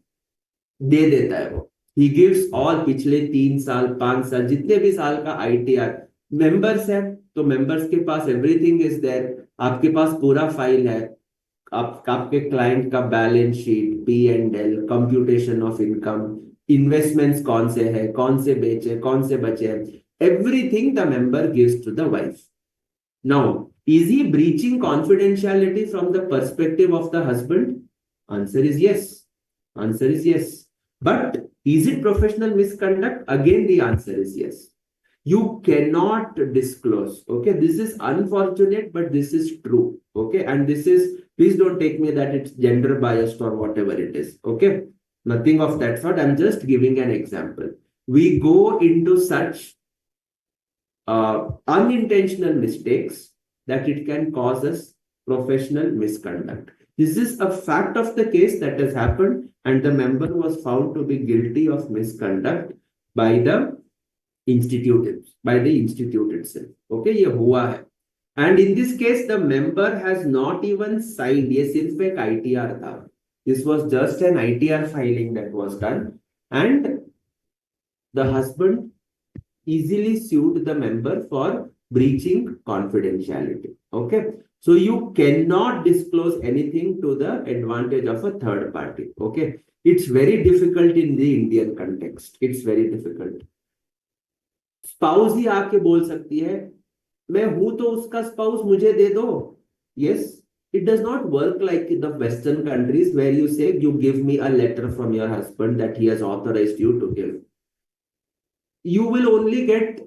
दे देता है वो. He gives all पिछले 3 साल 5 साल जितने भी साल का ITR मेंबर्स है तो मेंबर्स के पास एवरीथिंग इज देयर. आपके पास पूरा फाइल है. आपके क्लाइंट का balance sheet, P&L, computation of income, investments कौन से है, कौन से बेचे, कौन से बचे हैं, everything the member gives to the wife. Now, is he breaching confidentiality from the perspective of the husband? Answer is yes. Answer is yes. But is it professional misconduct? Again, the answer is yes. You cannot disclose. Okay, this is unfortunate, but this is true. Okay, and this is, please don't take me that it's gender biased or whatever it is. Okay, nothing of that sort. I'm just giving an example. We go into such unintentional mistakes that it can cause us professional misconduct. This is a fact of the case that has happened, and the member was found to be guilty of misconduct by the institute itself. Okay, ये हुआ है. And in this case, the member has not even signed. ये सिर्फ एक ITR था. This was just an ITR filing that was done, and the husband easily sued the member for breaching confidentiality. Okay, so you cannot disclose anything to the advantage of a third party. Okay, it's very difficult in the Indian context. It's very difficult. Spouse ही आके बोल सकती है मैं हूं तो उसका spouse, मुझे दे दो. Yes, it does not work like in the Western countries where you say you give me a letter from your husband that he has authorized you to give. You will only get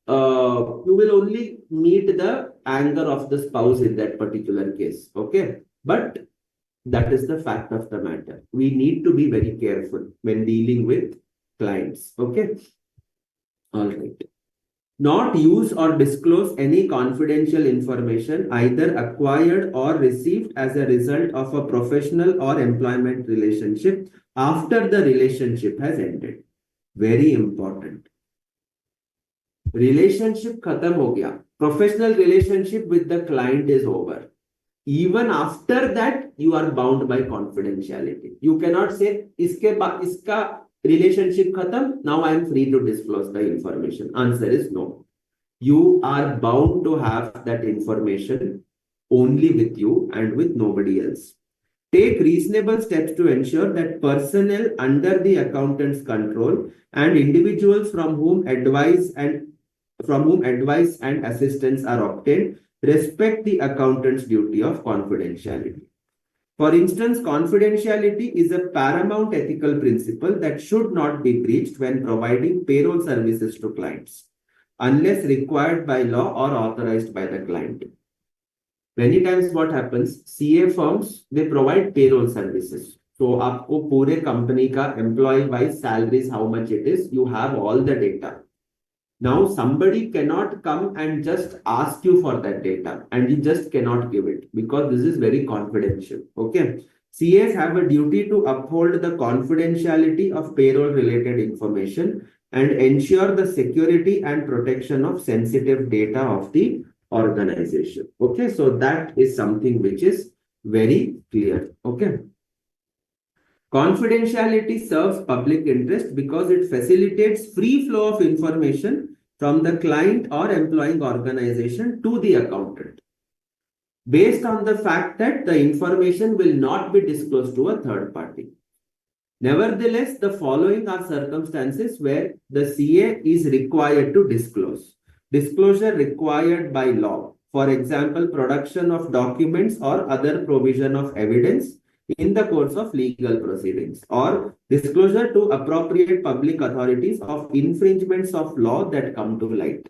you will only meet the anger of the spouse in that particular case. Okay, but that is the fact of the matter. We need to be very careful when dealing with clients. Okay, all right. Not use or disclose any confidential information either acquired or received as a result of a professional or employment relationship after the relationship has ended. Very important. Relationship खत्म हो गया. Professional relationship with the client is over. Even after that, you are bound by confidentiality. You cannot say इसका relationship खत्म, now I am free to disclose the information. Answer is no. You are bound to have that information only with you and with nobody else. Take reasonable steps to ensure that personnel under the accountant's control and individuals from whom advice and assistance are obtained respect the accountant's duty of confidentiality. For instance, confidentiality is a paramount ethical principle that should not be breached when providing payroll services to clients, unless required by law or authorized by the client. Many times what happens, CA firms, they provide payroll services. So आपको पूरे company का employee wise salaries, how much it is, you have all the data. Now somebody cannot come and just ask you for that data and you just cannot give it because this is very confidential. Okay. CAs have a duty to uphold the confidentiality of payroll related information and ensure the security and protection of sensitive data of the organization. Okay, so that is something which is very clear. Okay. Confidentiality serves public interest because it facilitates free flow of information from the client or employing organization to the accountant, based on the fact that the information will not be disclosed to a third party. Nevertheless, the following are circumstances where the CA is required to disclose. disclosure required by law. For example, production of documents or other provision of evidence in the course of legal proceedings, or disclosure to appropriate public authorities of infringements of law that come to light.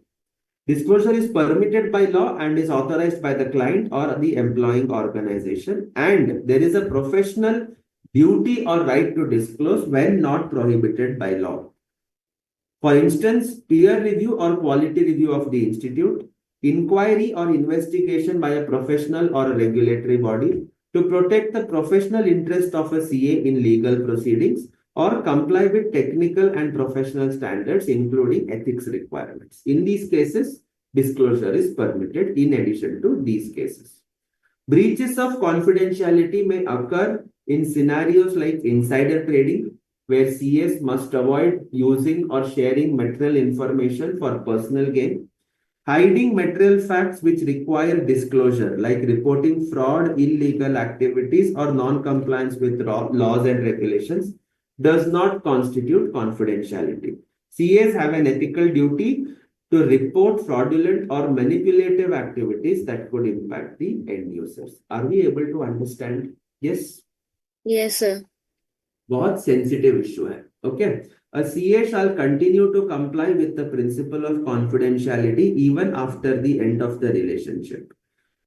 Disclosure is permitted by law and is authorized by the client or the employing organization, and there is a professional duty or right to disclose when not prohibited by law. For instance, peer review or quality review of the institute, inquiry or investigation by a professional or a regulatory body to protect the professional interest of a CA in legal proceedings, or comply with technical and professional standards, including ethics requirements. In these cases, disclosure is permitted in addition to these cases. Breaches of confidentiality may occur in scenarios like insider trading, where CAs must avoid using or sharing material information for personal gain. Hiding material facts which require disclosure, like reporting fraud, illegal activities, or non-compliance with laws and regulations, does not constitute confidentiality. CAs have an ethical duty to report fraudulent or manipulative activities that could impact the end users. Are we able to understand? Yes? Yes, sir. बहुत sensitive issue है. Okay. A CA shall continue to comply with the principle of confidentiality even after the end of the relationship.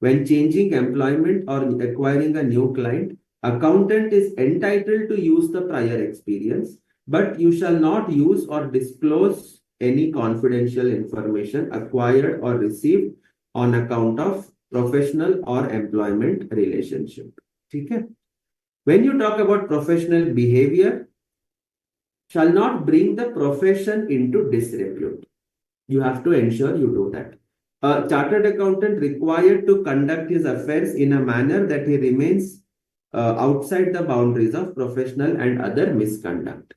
When changing employment or acquiring a new client, accountant is entitled to use the prior experience, but you shall not use or disclose any confidential information acquired or received on account of professional or employment relationship. Okay? When you talk about professional behavior, shall not bring the profession into disrepute. You have to ensure you do that. A chartered accountant required to conduct his affairs in a manner that he remains outside the boundaries of professional and other misconduct.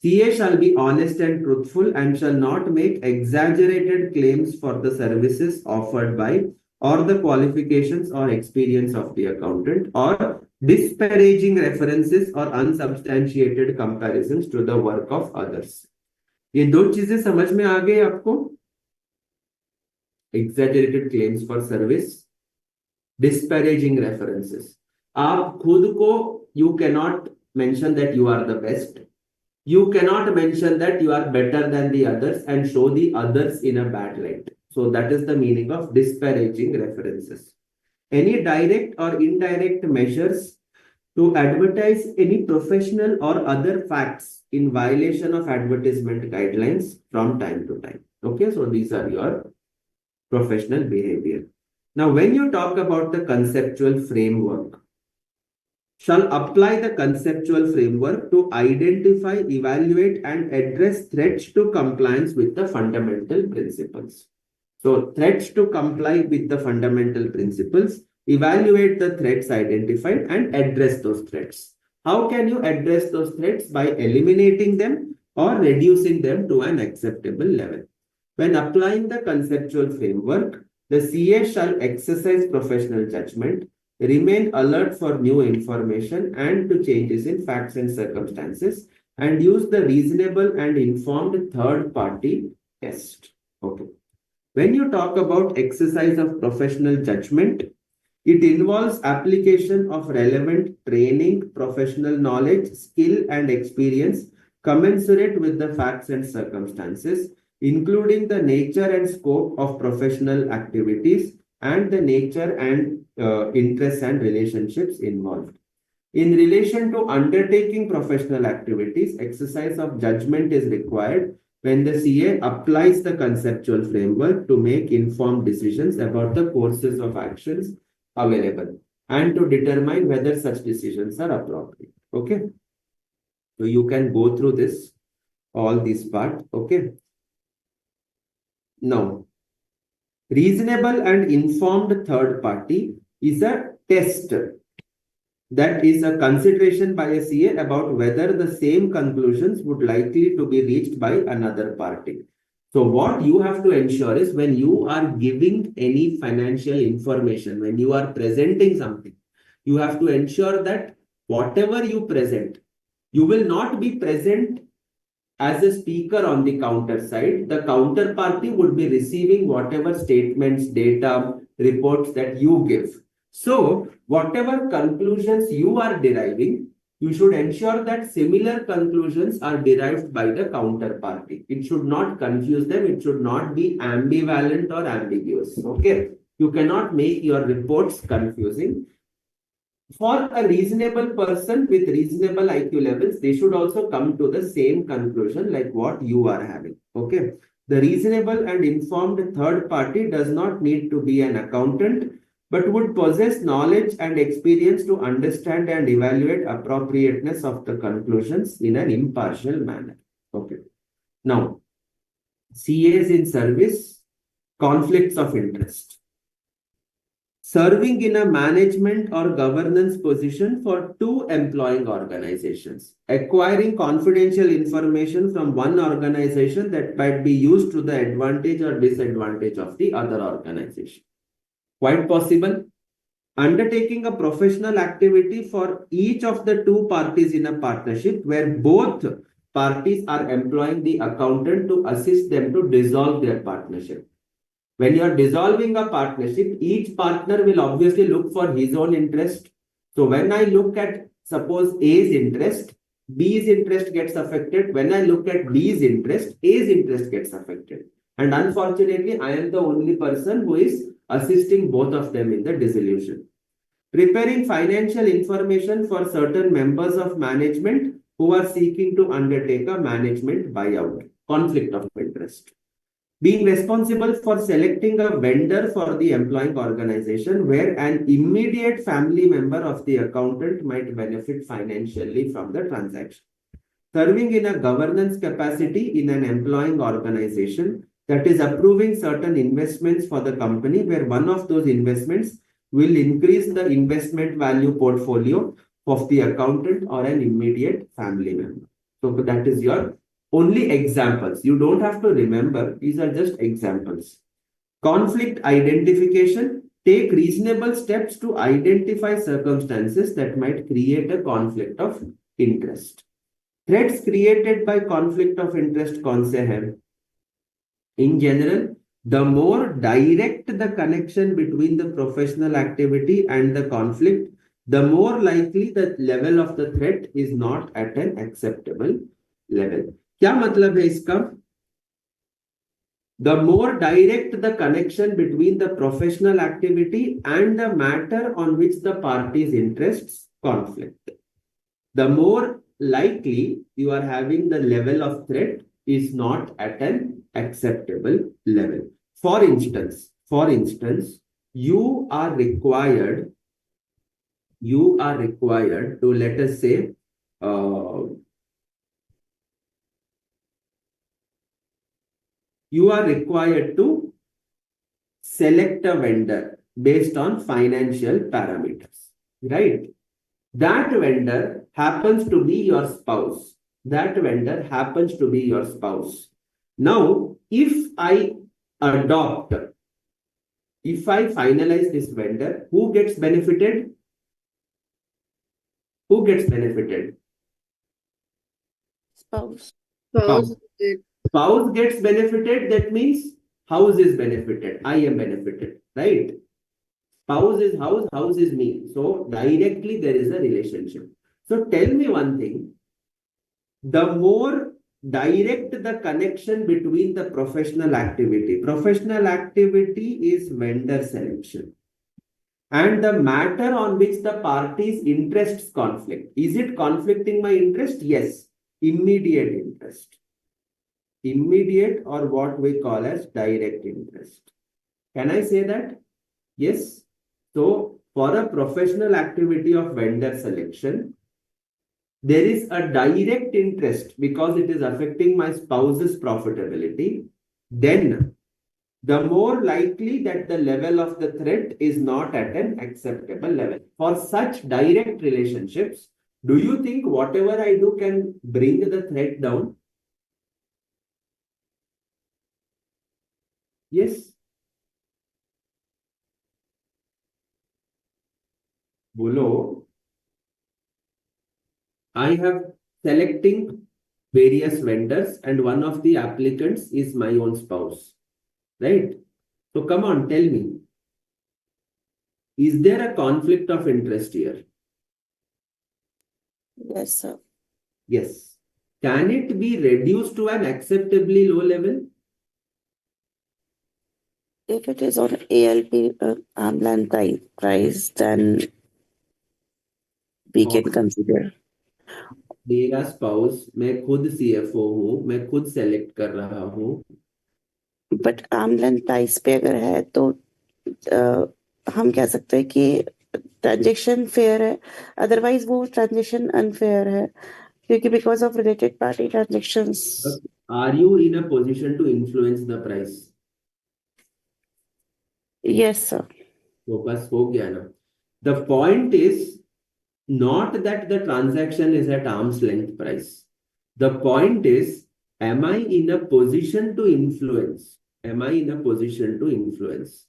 CA shall be honest and truthful and shall not make exaggerated claims for the services offered by or the qualifications or experience of the accountant, or disparaging references or unsubstantiated comparisons to the work of others. ये दो चीजें समझ में आ गई आपको? Exaggerated claims for service, disparaging references. आप खुद को, you cannot mention that you are the best. You cannot mention that you are better than the others and show the others in a bad light. So that is the meaning of disparaging references. Any direct or indirect measures to advertise any professional or other facts in violation of advertisement guidelines from time to time. Okay, so these are your professional behavior. Now, when you talk about the conceptual framework, shall apply the conceptual framework to identify, evaluate, and address threats to compliance with the fundamental principles. So, threats to comply with the fundamental principles, evaluate the threats identified, and address those threats. How can you address those threats? By eliminating them or reducing them to an acceptable level. When applying the conceptual framework, the CA shall exercise professional judgment, remain alert for new information and to changes in facts and circumstances, and use the reasonable and informed third-party test. Okay. When you talk about exercise of professional judgment, it involves application of relevant training, professional knowledge, skill, and experience commensurate with the facts and circumstances, including the nature and scope of professional activities and the nature and interests and relationships involved. In relation to undertaking professional activities, exercise of judgment is required when the CA applies the conceptual framework to make informed decisions about the courses of actions available and to determine whether such decisions are appropriate. Okay. So you can go through this, all this part. Okay. Now, reasonable and informed third party is a test that is a consideration by a CA about whether the same conclusions would likely to be reached by another party. So what you have to ensure is when you are giving any financial information, when you are presenting something, you have to ensure that whatever you present, you will not be present as a speaker on the counter side, the counterparty would be receiving whatever statements, data, reports that you give. So, whatever conclusions you are deriving, you should ensure that similar conclusions are derived by the counterparty. It should not confuse them. It should not be ambivalent or ambiguous. Okay. You cannot make your reports confusing. For a reasonable person with reasonable IQ levels, they should also come to the same conclusion like what you are having. Okay. The reasonable and informed third party does not need to be an accountant, but would possess knowledge and experience to understand and evaluate appropriateness of the conclusions in an impartial manner. Okay. Now, CAs in service, conflicts of interest. Serving in a management or governance position for two employing organizations, acquiring confidential information from one organization that might be used to the advantage or disadvantage of the other organization. Quite possible. Undertaking a professional activity for each of the two parties in a partnership where both parties are employing the accountant to assist them to dissolve their partnership. When you are dissolving a partnership, each partner will obviously look for his own interest. So when I look at, suppose, A's interest, B's interest gets affected. When I look at B's interest, A's interest gets affected. And unfortunately, I am the only person who is assisting both of them in the dissolution. Preparing financial information for certain members of management who are seeking to undertake a management buyout. Conflict of interest. Being responsible for selecting a vendor for the employing organization where an immediate family member of the accountant might benefit financially from the transaction. Serving in a governance capacity in an employing organization that is approving certain investments for the company where one of those investments will increase the investment value portfolio of the accountant or an immediate family member. So that is your only examples. You don't have to remember. These are just examples. Conflict identification. Take reasonable steps to identify circumstances that might create a conflict of interest. Threats created by conflict of interest कौन से हैं? In general, the more direct the connection between the professional activity and the conflict, the more likely the level of the threat is not at an acceptable level. क्या मतलब है इसका? The more direct the connection between the professional activity and the matter on which the parties' interests conflict, the more likely you are having the level of threat is not at an acceptable level. For instance, you are required to, let us say, you are required to select a vendor based on financial parameters, right? That vendor happens to be your spouse. Now, if I finalize this vendor, who gets benefited? Spouse. Spouse. Spouse gets benefited. That means house is benefited. I am benefited, right? Spouse is house is me. So directly there is a relationship. So tell me one thing. The more direct the connection between the professional activity is vendor selection. And the matter on which the parties' interests conflict. Is it conflicting my interest? Yes. Immediate interest. Immediate, or what we call as direct interest. Can I say that? Yes. So for a professional activity of vendor selection, there is a direct interest because it is affecting my spouse's profitability. Then the more likely that the level of the threat is not at an acceptable level. For such direct relationships, do you think whatever I do can bring the threat down? Yes. Bolo, I have selecting various vendors, and one of the applicants is my own spouse, right? So come on, tell me, is there a conflict of interest here? Yes, sir. Yes. Can it be reduced to an acceptably low level? If it is on ALP arm's price, then we can consider. मेरा spouse, मैं खुद CFO हूँ, मैं खुद select कर रहा हूँ. But arm length price पे अगर है तो हम कह सकते हैं कि ट्रांजेक्शन फेयर है, अदरवाइज वो ट्रांजेक्शन अनफेयर है, क्योंकि because of related party transactions. Are you in a position to influence the price? Yes sir. वो बस हो गया ना. The point is not that the transaction is at arm's length price. The point is, am I in a position to influence? Am I in a position to influence?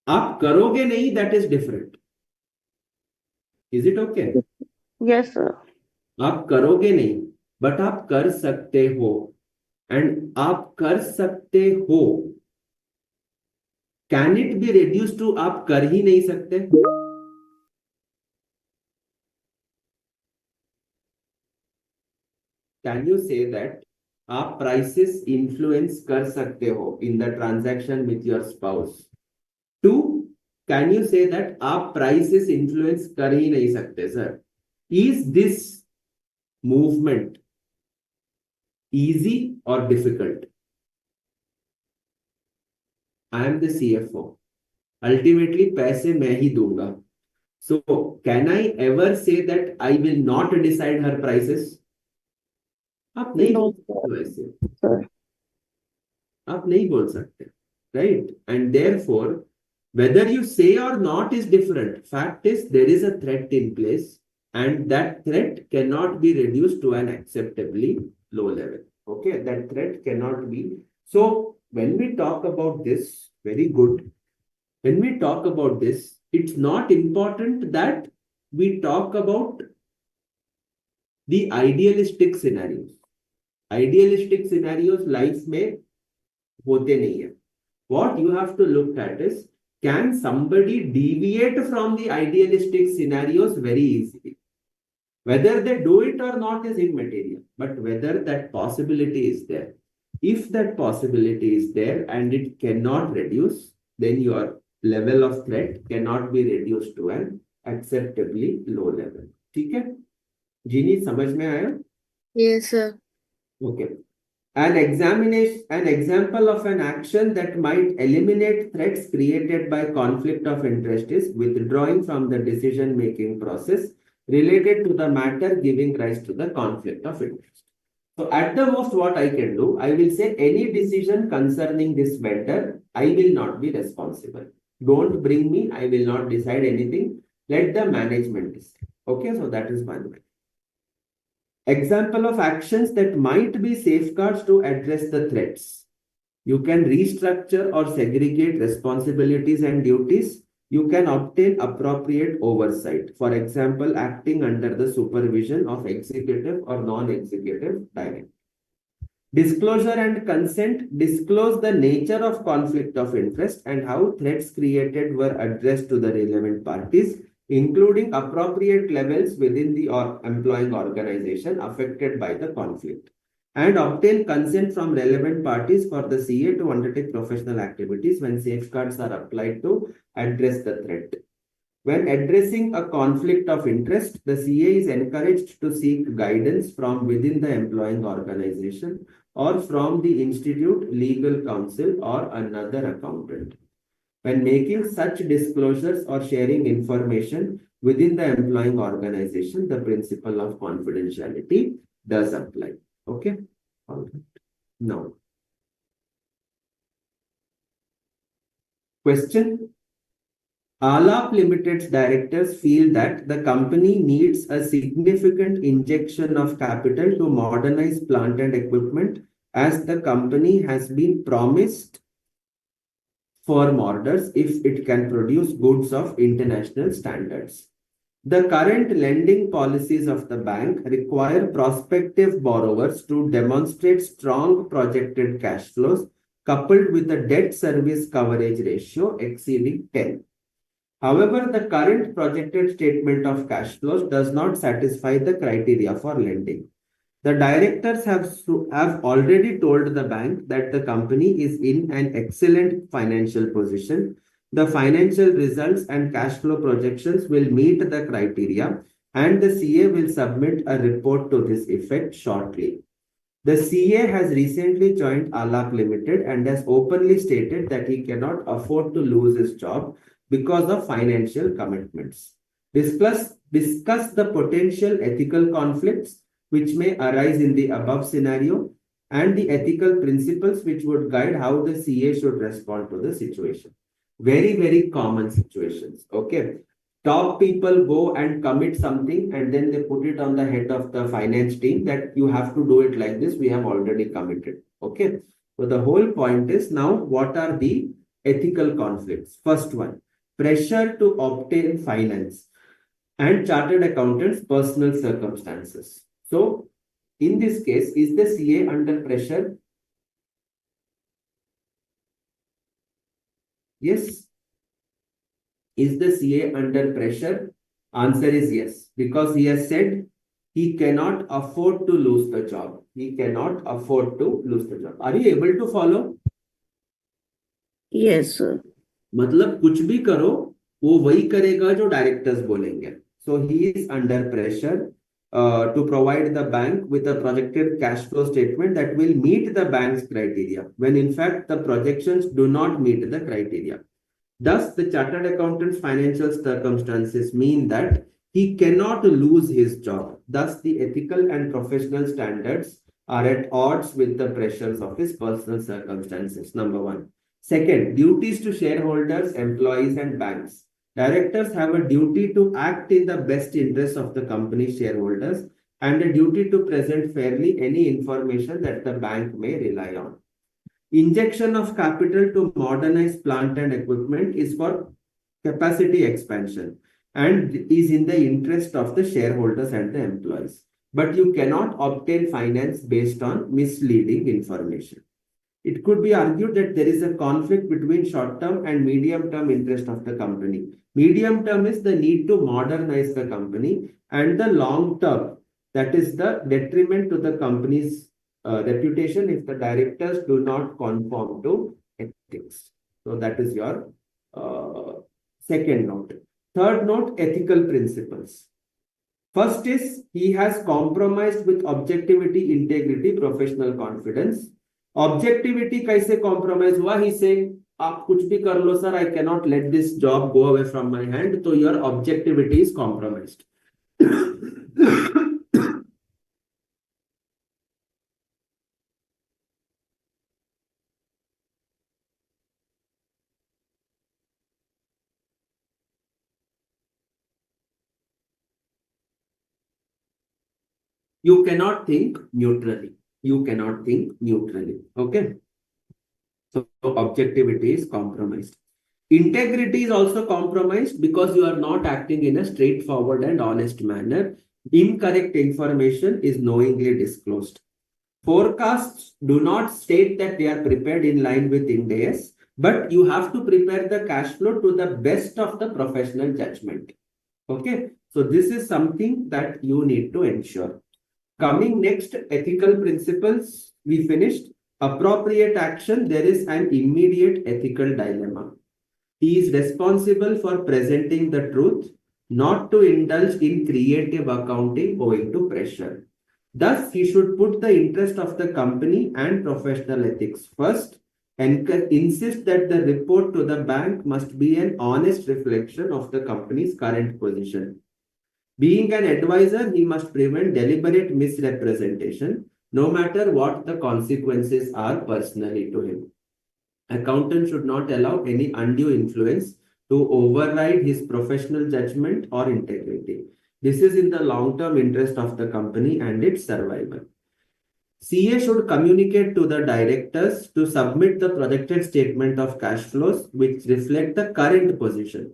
आप करोगे नहीं, that is different. Is it okay? Yes sir. आप करोगे नहीं, but आप कर सकते हो. And आप कर सकते हो, can it be reduced to आप कर ही नहीं सकते? Can you say that आप prices influence कर सकते हो in the transaction with your spouse? 2, can you say that आप prices influence कर ही नहीं सकते, sir? Is this movement easy or difficult? I am the CFO. Ultimately, पैसे मैं ही दूंगा. So, can I ever say that I will not decide her prices? आप नहीं बोल सकते ऐसे. आप नहीं बोल सकते, right? And therefore, whether you say or not is different. Fact is, there is a threat in place, and that threat cannot be reduced to an acceptably low level. Okay, that threat cannot be. So, when we talk about this, very good. When we talk about this, it's not important that we talk about the idealistic scenarios. Idealistic scenarios life में होते नहीं है. What you have to look at is, can somebody deviate from the idealistic scenarios very easily? Whether they do it or not is immaterial, but whether that possibility is there. If that possibility is there and it cannot reduce, then your level of threat cannot be reduced to an acceptably low level. ठीक है? जीनी समझ में आया? Yes, sir. Okay. An example of an action that might eliminate threats created by conflict of interest is withdrawing from the decision-making process related to the matter giving rise to the conflict of interest. So at the most, what I can do, I will say any decision concerning this vendor, I will not be responsible. Don't bring me, I will not decide anything. Let the management decide. Okay, so that is one way. Example of actions that might be safeguards to address the threats. You can restructure or segregate responsibilities and duties. You can obtain appropriate oversight. For example, acting under the supervision of executive or non-executive director. Disclosure and consent. Disclose the nature of conflict of interest and how threats created were addressed to the relevant parties, including appropriate levels within the employing organization affected by the conflict, and obtain consent from relevant parties for the CA to undertake professional activities when safeguards are applied to address the threat. When addressing a conflict of interest, the CA is encouraged to seek guidance from within the employing organization or from the institute, legal counsel, or another accountant. When making such disclosures or sharing information within the employing organization, the principle of confidentiality does apply. Okay? All right. Now, question. Alap Limited's directors feel that the company needs a significant injection of capital to modernize plant and equipment, as the company has been promised firm orders if it can produce goods of international standards. The current lending policies of the bank require prospective borrowers to demonstrate strong projected cash flows coupled with a debt service coverage ratio exceeding 10. However, the current projected statement of cash flows does not satisfy the criteria for lending. The directors have already told the bank that the company is in an excellent financial position. The financial results and cash flow projections will meet the criteria, and the CA will submit a report to this effect shortly. The CA has recently joined Alap Limited and has openly stated that he cannot afford to lose his job because of financial commitments. Discuss the potential ethical conflicts which may arise in the above scenario and the ethical principles which would guide how the CA should respond to the situation. Very, very common situations. Okay. Top people go and commit something and then they put it on the head of the finance team that you have to do it like this. We have already committed. Okay. So the whole point is now what are the ethical conflicts? First one, pressure to obtain finance and chartered accountants' personal circumstances. So, in this case, is the CA under pressure? Yes. Is the CA under pressure? Answer is yes, because he has said he cannot afford to lose the job. He cannot afford to lose the job. Are you able to follow? Yes, sir. मतलब कुछ भी करो वो वही करेगा जो directors बोलेंगे. So he is under pressure to provide the bank with a projected cash flow statement that will meet the bank's criteria, when in fact the projections do not meet the criteria. Thus, the chartered accountant's financial circumstances mean that he cannot lose his job. Thus, the ethical and professional standards are at odds with the pressures of his personal circumstances. Number one. Second, duties to shareholders, employees, and banks. Directors have a duty to act in the best interest of the company's shareholders and a duty to present fairly any information that the bank may rely on. Injection of capital to modernize plant and equipment is for capacity expansion and is in the interest of the shareholders and the employees. But you cannot obtain finance based on misleading information. It could be argued that there is a conflict between short-term and medium-term interest of the company. Medium-term is the need to modernize the company, and the long-term, that is the detriment to the company's reputation if the directors do not conform to ethics. So that is your second note. Third note, ethical principles. First is he has compromised with objectivity, integrity, professional confidence. Objectivity कैसे compromise हुआ? He saying आप कुछ भी कर लो sir, I cannot let this job go away from my hand. So your objectivity is compromised. You cannot think neutrally. You cannot think neutrally. Okay. So objectivity is compromised. Integrity is also compromised because you are not acting in a straightforward and honest manner. Incorrect information is knowingly disclosed. Forecasts do not state that they are prepared in line with Ind AS, but you have to prepare the cash flow to the best of the professional judgment. Okay. So this is something that you need to ensure. Coming next, ethical principles, we finished. Appropriate action, there is an immediate ethical dilemma. He is responsible for presenting the truth, not to indulge in creative accounting owing to pressure. Thus, he should put the interest of the company and professional ethics first and insist that the report to the bank must be an honest reflection of the company's current position. Being an advisor, he must prevent deliberate misrepresentation, no matter what the consequences are personally to him. Accountant should not allow any undue influence to override his professional judgment or integrity. This is in the long-term interest of the company and its survival. CA should communicate to the directors to submit the projected statement of cash flows which reflect the current position.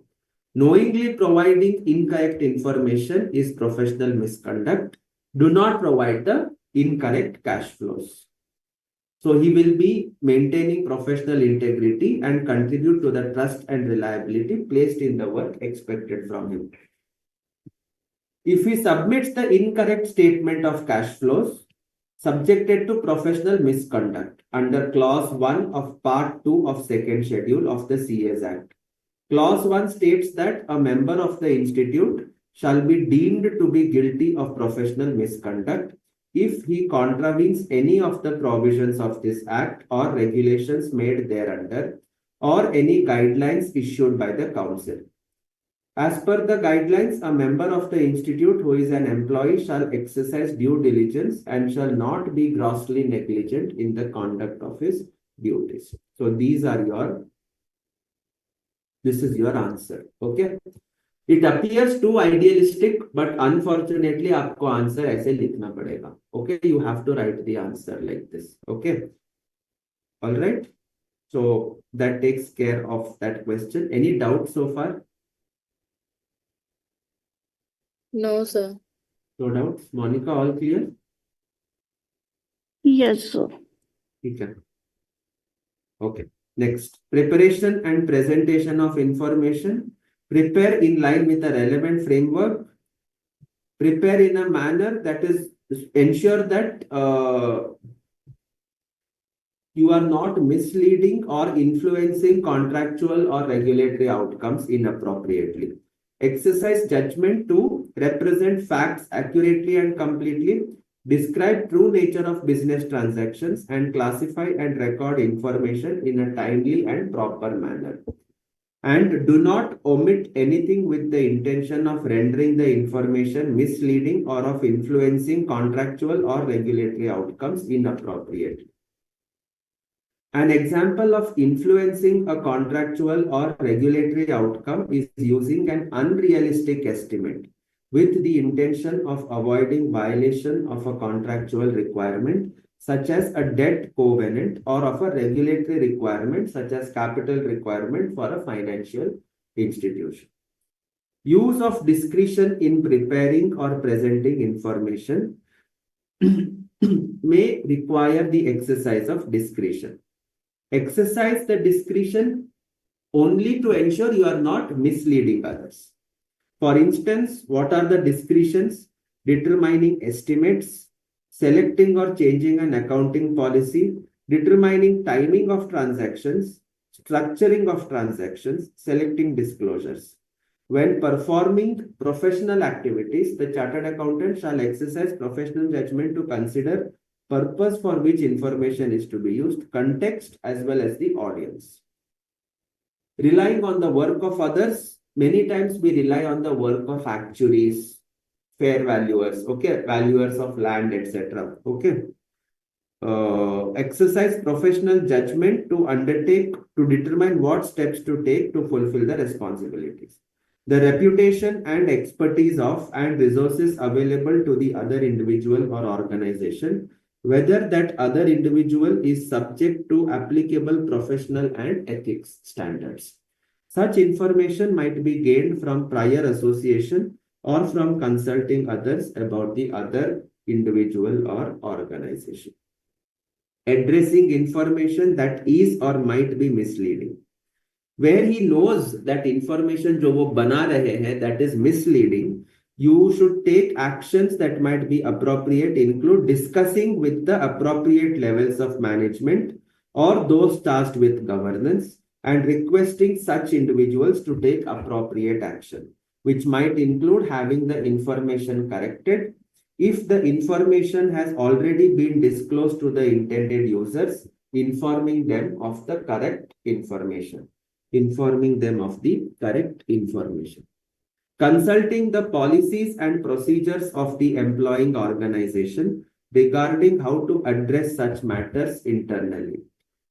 Knowingly providing incorrect information is professional misconduct. Do not provide the incorrect cash flows. So he will be maintaining professional integrity and contribute to the trust and reliability placed in the work expected from him. If he submits the incorrect statement of cash flows, subjected to professional misconduct under Clause 1 of Part 2 of Second Schedule of the CS Act. Clause 1 states that a member of the institute shall be deemed to be guilty of professional misconduct if he contravenes any of the provisions of this Act or regulations made thereunder, or any guidelines issued by the Council. As per the guidelines, a member of the institute who is an employee shall exercise due diligence and shall not be grossly negligent in the conduct of his duties. So this is your answer. Okay. It appears too idealistic, but unfortunately, आपको answer ऐसे लिखना पड़ेगा. Okay, you have to write the answer like this. Okay. All right. So that takes care of that question. Any doubts so far? No, sir. No doubts. Monica, all clear? Yes, sir. Okay. Okay. Next, preparation and presentation of information. Prepare in line with a relevant framework. Prepare in a manner that is ensure that you are not misleading or influencing contractual or regulatory outcomes inappropriately. Exercise judgment to represent facts accurately and completely, describe true nature of business transactions, and classify and record information in a timely and proper manner. And do not omit anything with the intention of rendering the information misleading or of influencing contractual or regulatory outcomes inappropriately. An example of influencing a contractual or regulatory outcome is using an unrealistic estimate with the intention of avoiding violation of a contractual requirement, such as a debt covenant, or of a regulatory requirement, such as capital requirement for a financial institution. Use of discretion in preparing or presenting information may require the exercise of discretion. Exercise the discretion only to ensure you are not misleading others. For instance, what are the discretions? Determining estimates, selecting or changing an accounting policy, determining timing of transactions, structuring of transactions, selecting disclosures. When performing professional activities, the chartered accountant shall exercise professional judgment to consider purpose for which information is to be used, context, as well as the audience. Relying on the work of others, many times we rely on the work of actuaries, fair valuers, okay, valuers of land, etc. Okay. Exercise professional judgment to determine what steps to take to fulfill the responsibilities. The reputation and expertise of and resources available to the other individual or organization, whether that other individual is subject to applicable professional and ethics standards. Such information might be gained from prior association or from consulting others about the other individual or organization. Addressing information that is or might be misleading. Where he knows that information जो वो बना रहे हैं that is misleading, you should take actions that might be appropriate, include discussing with the appropriate levels of management or those tasked with governance, and requesting such individuals to take appropriate action, which might include having the information corrected. If the information has already been disclosed to the intended users, informing them of the correct information. Consulting the policies and procedures of the employing organization regarding how to address such matters internally.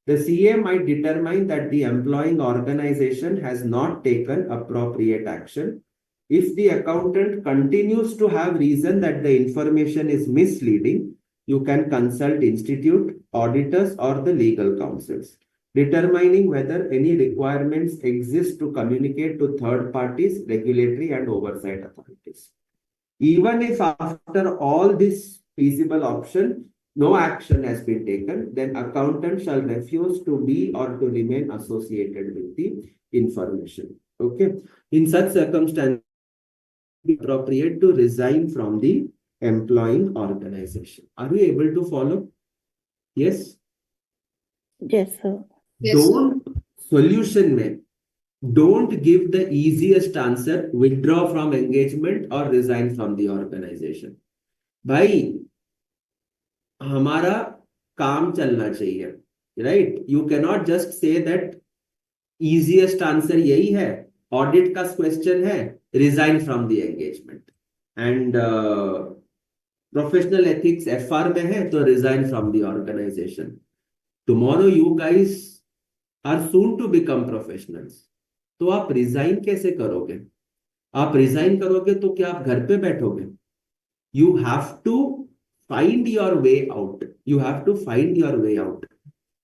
The CA might determine that the employing organization has not taken appropriate action. If the accountant continues to have reason that the information is misleading, you can consult institute, auditors, or the legal counsels. determining whether any requirements exist to communicate to third parties, regulatory and oversight authorities. Even if after all this feasible option, no action has been taken, then accountant shall refuse to be or to remain associated with the information. Okay. In such circumstances, it is appropriate to resign from the employing organization. Are you able to follow? Yes. Yes, sir. Yes, sir. Don't solution में don't give the easiest answer, withdraw from engagement or resign from the organization. भाई हमारा काम चलना चाहिए, right? You cannot just say that easiest answer यही है, audit का question है, resign from the engagement, and professional ethics FR में है तो resign from the organization. Tomorrow you guys are soon to become professionals. तो आप रिजाइन कैसे करोगे? आप रिजाइन करोगे तो क्या आप घर पे बैठोगे? You have to find your way out. You have to find your way out.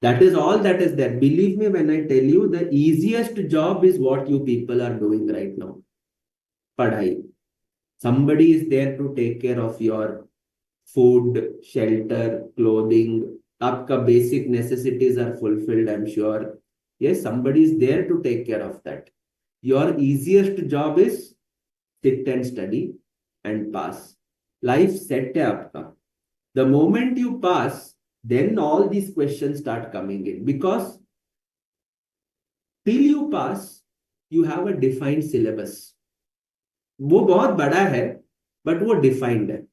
That is all that is there. Believe me when I tell you, the easiest job is what you people are doing right now. Padhai. Somebody is there to take care of your food, shelter, clothing. Aapka basic necessities are fulfilled, I'm sure. Yes, somebody is there to take care of that. Your easiest job is sit and study and pass. Life set hai aapka. The moment you pass, then all these questions start coming in, because till you pass, you have a defined syllabus. वो बहुत बड़ा है, but वो defined है.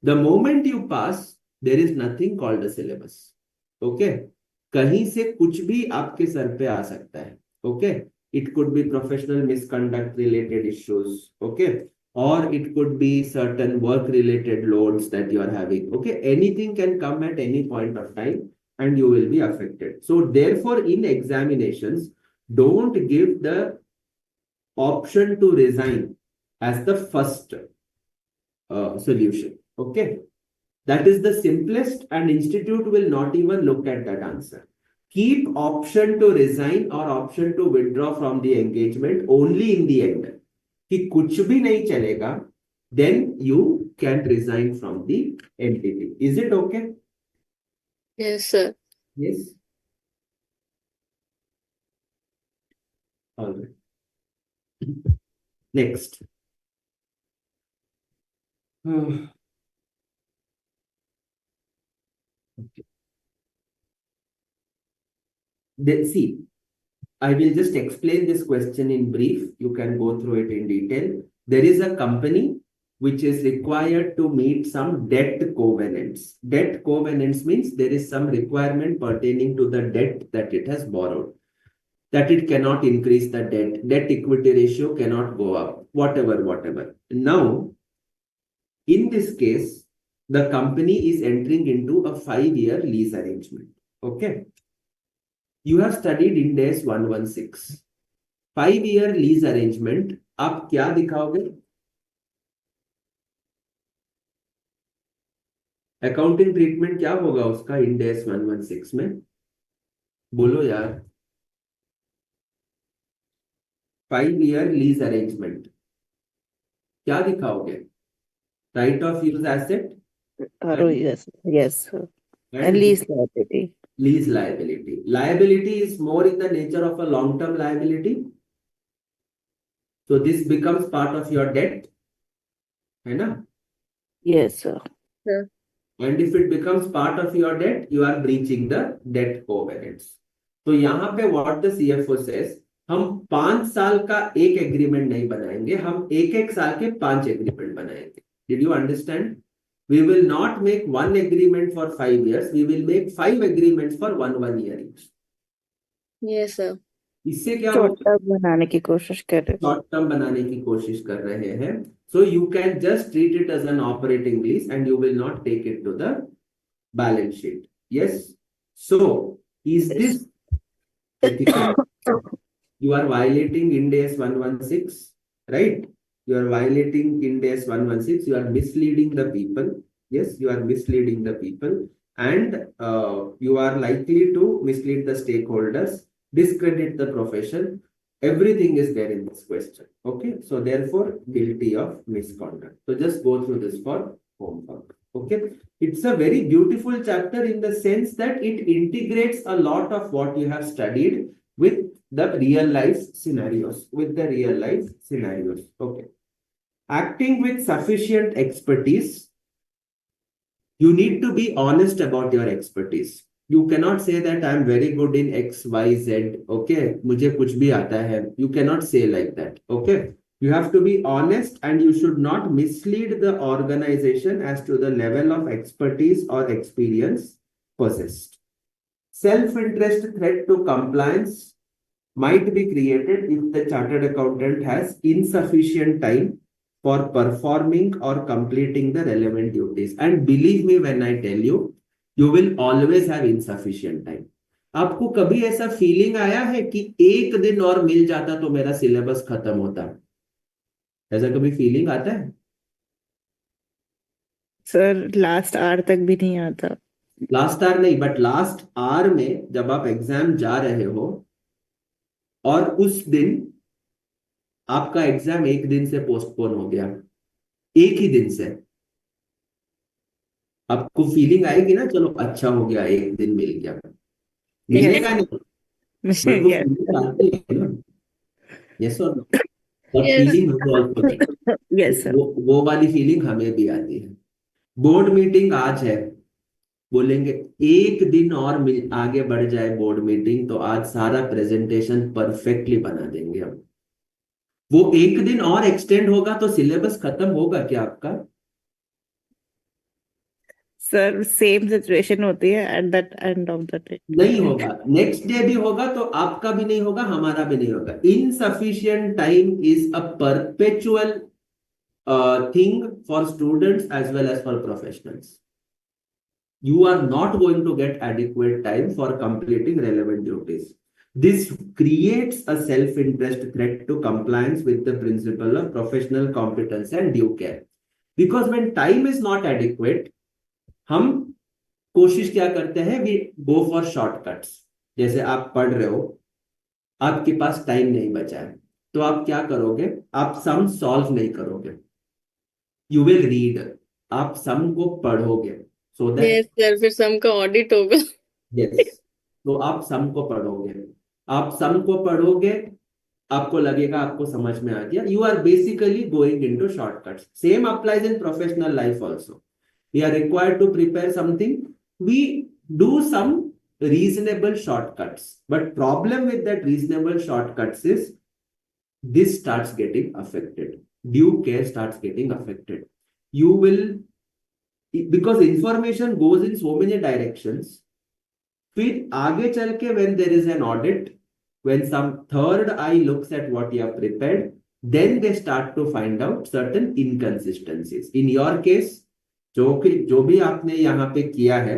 The moment you pass, there is nothing called a syllabus. Okay? कहीं से कुछ भी आपके सर पे आ सकता है. Okay? It could be professional misconduct related issues. Okay? Or it could be certain work related loads that you are having. Okay? Anything can come at any point of time and you will be affected. So therefore, in examinations, don't give the option to resign as the first solution. Okay? That is the simplest, and institute will not even look at that answer. Keep option to resign or option to withdraw from the engagement only in the end. कि कुछ भी नहीं चलेगा, then you can resign from the entity. Is it okay? Yes, sir. Yes. All right. Next. Okay. See, I will just explain this question in brief. You can go through it in detail. There is a company which is required to meet some debt covenants. Debt covenants means there is some requirement pertaining to the debt that it has borrowed, that it cannot increase the debt, debt equity ratio cannot go up, whatever. Now, in this case, the company is entering into a 5-year lease arrangement. Okay. You have studied Ind AS 116. 5-year lease arrangement, आप क्या दिखाओगे? Accounting treatment क्या होगा उसका Ind AS 116 में? बोलो यार. 5-year lease arrangement. क्या दिखाओगे? Right of use asset? Yes. And lease liability. Lease liability. Liability is more in the nature of a long-term liability. So this becomes part of your debt. है ना? Yes, sir. Yeah. And if it becomes part of your debt, you are breaching the debt covenants. तो यहाँ पे what the CFO says, हम 5 साल का एक agreement नहीं बनाएंगे, हम एक साल के 5 एग्रीमेंट बनाएंगे. Did you understand? We will not make one agreement for 5 years. We will make 5 agreements for one year each. Yes, sir. इससे क्या शॉर्ट होगा? टर्म बनाने की कोशिश कर रहे हैं. शॉर्ट टर्म बनाने की कोशिश कर रहे हैं. So you can just treat it as an operating lease and you will not take it to the balance sheet. Yes. So is this ethical? You are violating Ind AS 116, right? You are violating Ind AS 116. You are misleading the people. Yes, you are misleading the people. and you are likely to mislead the stakeholders, discredit the profession. Everything is there in this question. Okay, so therefore guilty of misconduct. So just go through this for homework. Okay, it's a very beautiful chapter in the sense that it integrates a lot of what you have studied with the real life scenarios. Okay, acting with sufficient expertise. You need to be honest about your expertise. You cannot say that I'm very good in XYZ. Okay, मुझे कुछ भी आता है. You cannot say like that. Okay, you have to be honest, and you should not mislead the organization as to the level of expertise or experience possessed. Self-interest threat to compliance might be created if the chartered accountant has insufficient time for performing or completing the relevant duties. And believe me when I tell you, you will always have insufficient time. आपको कभी ऐसा feeling आया है कि एक दिन और मिल जाता तो मेरा सिलेबस खत्म होता? ऐसा कभी फीलिंग आता है? सर लास्ट आवर तक भी नहीं आता. लास्ट आवर नहीं, बट लास्ट आवर में जब आप एग्जाम जा रहे हो और उस दिन आपका एग्जाम एक दिन से पोस्टपोन हो गया, एक ही दिन से, आपको फीलिंग आएगी ना, चलो अच्छा हो गया, एक दिन मिल गया. मिलेगा नहीं, बट वो फीलिंग आती है ना. यस और no? That feeling also. Yes sir. वो वाली फीलिंग हमें भी आती है. बोर्ड मीटिंग आज है, बोलेंगे एक दिन और आगे बढ़ जाए बोर्ड मीटिंग तो आज सारा प्रेजेंटेशन परफेक्टली बना देंगे हम. वो एक दिन और एक्सटेंड होगा तो सिलेबस खत्म होगा क्या आपका? सर सेम सिचुएशन होती है at that end of the day. नहीं होगा. नेक्स्ट डे भी होगा तो आपका भी नहीं होगा, हमारा भी नहीं होगा. Insufficient time is a perpetual thing for students as well as for professionals. You are not going to get adequate time for completing relevant duties. This creates a self-interest threat to compliance with the principle of professional competence and due care. Because when time is not adequate, हम कोशिश क्या करते हैं? We go for shortcuts. जैसे आप पढ़ रहे हो, आपके पास टाइम नहीं बचा है, तो आप क्या करोगे? आप सम सॉल्व नहीं करोगे. You will read. आप सम को पढ़ोगे. So that, यस सर, फिर सम का ऑडिट होगा. yes. तो आप सम को पढ़ोगे, आपको लगेगा आपको समझ में आ गया. You are basically going into shortcuts. Same applies in professional life also. We are required to prepare something. We do some reasonable shortcuts. But problem with that reasonable shortcuts is this starts getting affected. Due care starts getting affected. You will, because information goes in so many directions, फिर आगे चल के when there is an audit, when some third eye looks at what you have prepared, then they start to find out certain inconsistencies. In your case, जो भी आपने यहाँ पे किया है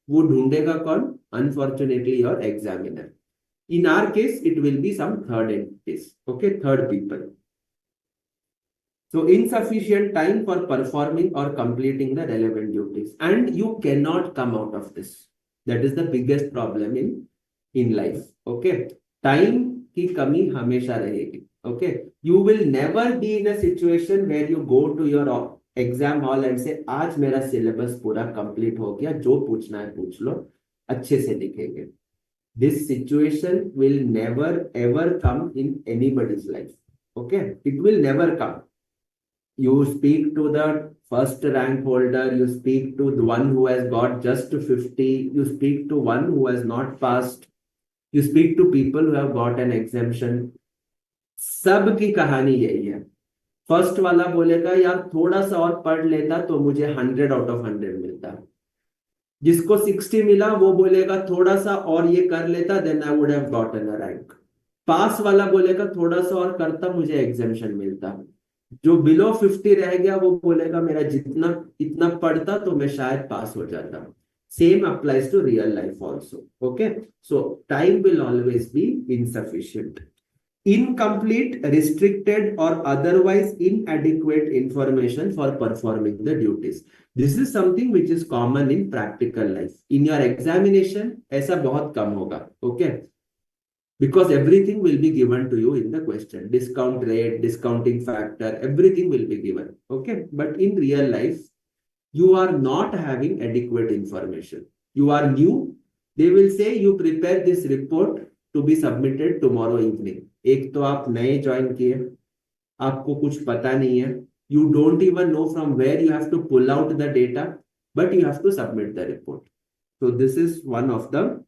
वो ढूंढेगा कौन? Unfortunately your examiner. In our case it will be some third entities. Okay, third people. So insufficient time for performing or completing the relevant duties, and you cannot come out of this. That is the biggest problem in life. Okay, time की कमी हमेशा रहेगी. Okay, you will never be in a situation where you go to your exam hall and say आज मेरा syllabus पूरा complete हो गया, जो पूछना है पूछ लो, अच्छे से लिखेंगे. This situation will never ever come in anybody's life. Okay, it will never come. You speak to the first rank holder, you speak to the one who has got just 50, you speak to one who has not passed, you speak to people who have got an exemption. सबकी कहानी यही है. First वाला बोलेगा यार थोड़ा सा और पढ़ लेता तो मुझे 100 out of 100 मिलता. जिसको 60 मिला वो बोलेगा थोड़ा सा और ये कर लेता, then I would have gotten a rank. पास वाला बोलेगा थोड़ा सा और करता मुझे एग्जेम्पशन मिलता. जो बिलो 50 रह गया वो बोलेगा मेरा जितना इतना पढ़ता तो मैं शायद पास हो जाता. Same applies to real life also. Okay, so time will always be insufficient. incomplete, restricted, or otherwise inadequate information for performing the duties. This is something which is common in practical life. In your examination, ऐसा बहुत कम होगा, okay? Because everything will be given to you in the question. Discount rate, discounting factor, everything will be given, okay? But in real life, you are not having adequate information. You are new. They will say you prepare this report to be submitted tomorrow evening. एक तो आप नए join किए, आपको कुछ पता नहीं है. You don't even know from where you have to pull out the data, but you have to submit the report. So this is one of the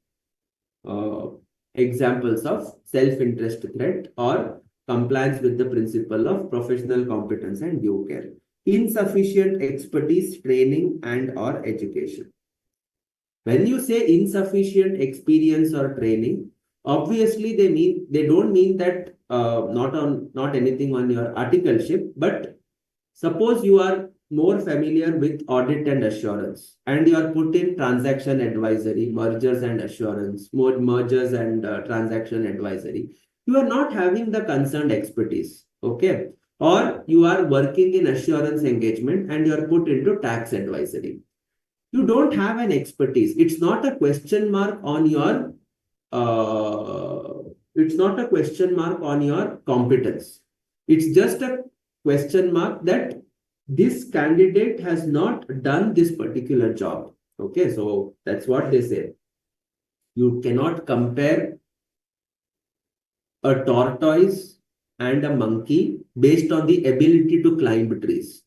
examples of self-interest threat or compliance with the principle of professional competence and due care. Insufficient expertise, training, and or education. When you say insufficient experience or training, obviously they don't mean that not anything on your articleship, but suppose you are more familiar with audit and assurance, and you are put in transaction advisory, mergers and assurance, mergers and transaction advisory. You are not having the concerned expertise, okay? Or you are working in assurance engagement and you are put into tax advisory. You don't have an expertise. It's not a question mark on your competence. It's just a question mark that this candidate has not done this particular job. Okay, so that's what they say. You cannot compare a tortoise and a monkey based on the ability to climb trees.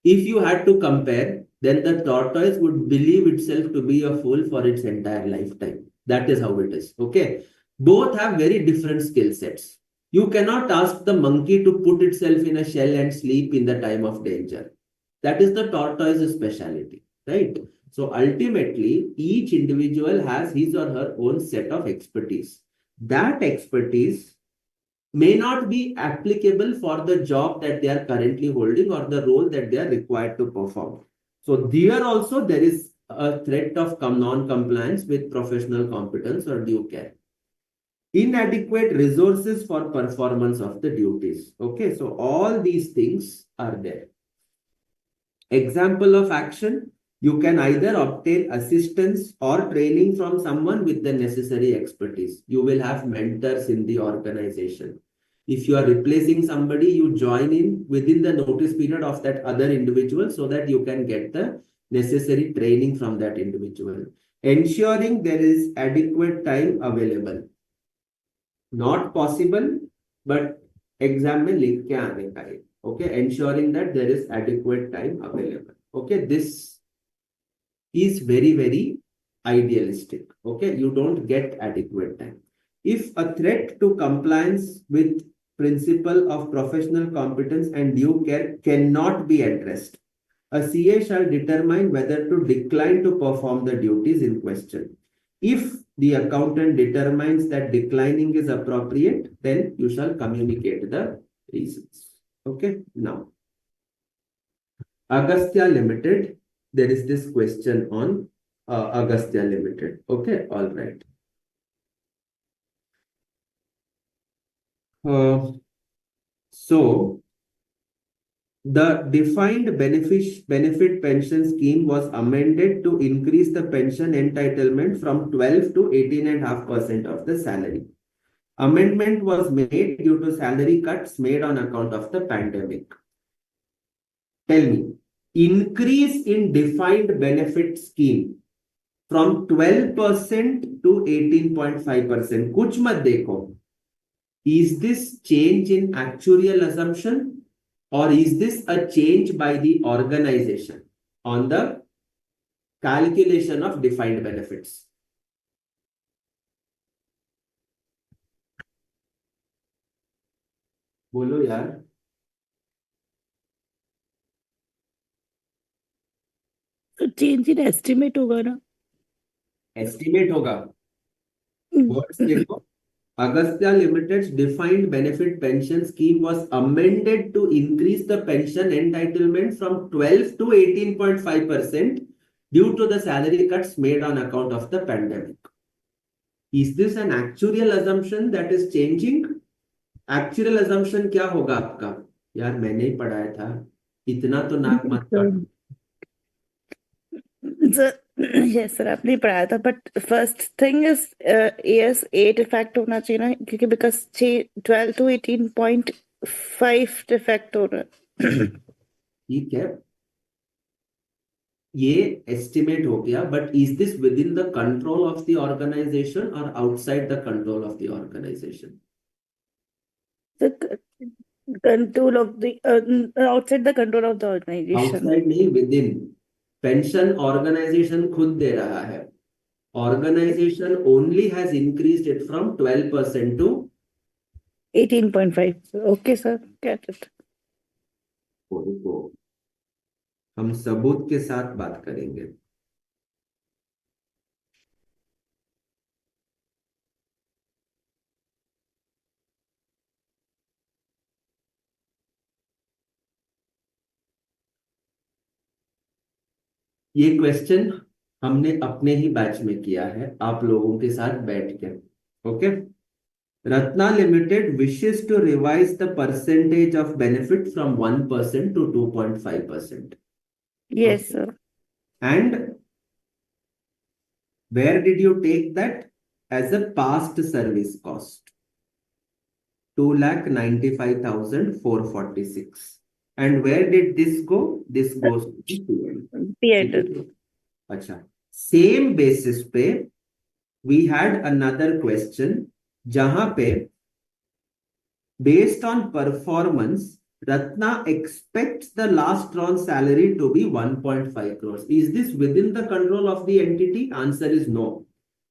If you had to compare, then the tortoise would believe itself to be a fool for its entire lifetime. That is how it is. Okay. Both have very different skill sets. You cannot ask the monkey to put itself in a shell and sleep in the time of danger. That is the tortoise's specialty, right? So ultimately, each individual has his or her own set of expertise. That expertise may not be applicable for the job that they are currently holding or the role that they are required to perform. So there also there is a threat of non-compliance with professional competence or due care. Inadequate resources for performance of the duties. Okay, so all these things are there. Example of action, you can either obtain assistance or training from someone with the necessary expertise. You will have mentors in the organization. If you are replacing somebody, you join in within the notice period of that other individual so that you can get the necessary training from that individual. Ensuring there is adequate time available. Not possible, but exam mein likh ke aane ka hai. Okay, ensuring that there is adequate time available. Okay, this is very, very idealistic. Okay, you don't get adequate time. If a threat to compliance with principle of professional competence and due care cannot be addressed, a CA shall determine whether to decline to perform the duties in question. If the accountant determines that declining is appropriate, then you shall communicate the reasons. Okay, now, Agastya Limited, there is this question on Agastya Limited. Okay, all right. So, the defined benefit pension scheme was amended to increase the pension entitlement from 12 to 18.5% of the salary. Amendment was made due to salary cuts made on account of the pandemic. Tell me, increase in defined benefit scheme from 12% to 18.5%. Kuch mat dekho. Is this change in actuarial assumption? Or is this a change by the organization on the calculation of defined benefits? बोलो यार. तो change in estimate होगा ना. Estimate होगा. Words देखो. Agastya Limited's defined benefit pension scheme was amended to increase the pension entitlement from 12 to 18.5% due to the salary cuts made on account of the pandemic. Is this an actuarial assumption that is changing? Actual assumption क्या होगा आपका? यार मैंने ही पढ़ाया था, इतना तो नाक मत काटो। सर यस सर, आपने ही पढ़ाया था, but first thing is AS 8 effect होना चाहिए ना, क्योंकि बिकॉज 12 to 18.5 इफेक्ट हो रहा है। ठीक है, ये एस्टिमेट हो गया, but is this within the control of the organization और outside the control of the organization? The control of the outside the control of the organization. Outside नहीं, विद इन। पेंशन ऑर्गेनाइजेशन खुद दे रहा है, organization only has increased it from 12% to 18.5. Okay, sir. Get it. हम सबूत के साथ बात करेंगे। ये क्वेश्चन हमने अपने ही बैच में किया है, आप लोगों के साथ बैठ के। Okay, Ratna Limited wishes to revise the percentage of benefit from 1% to 2.5%. Yes, sir. And where did you take that? As a past service cost, 2,95,446. And where did this go? This goes to PL. P&L. अच्छा, same basis पे we had another question जहां पे based on performance Ratna expects the last drawn salary to be 1.5 crores. Is this within the control of the entity? Answer is no.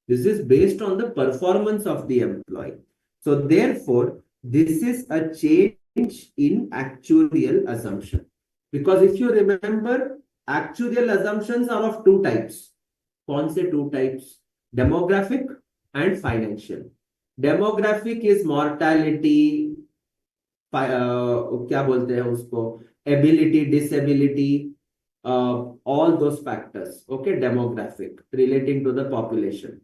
This is based on the performance of the employee. So therefore, this is a change in actuarial assumption. Because if you remember, actuarial assumptions are of two types. कौन से two types? Demographic and financial. Demographic is mortality, क्या बोलते हैं उसको, ability, disability, all those factors. Okay, demographic relating to the population.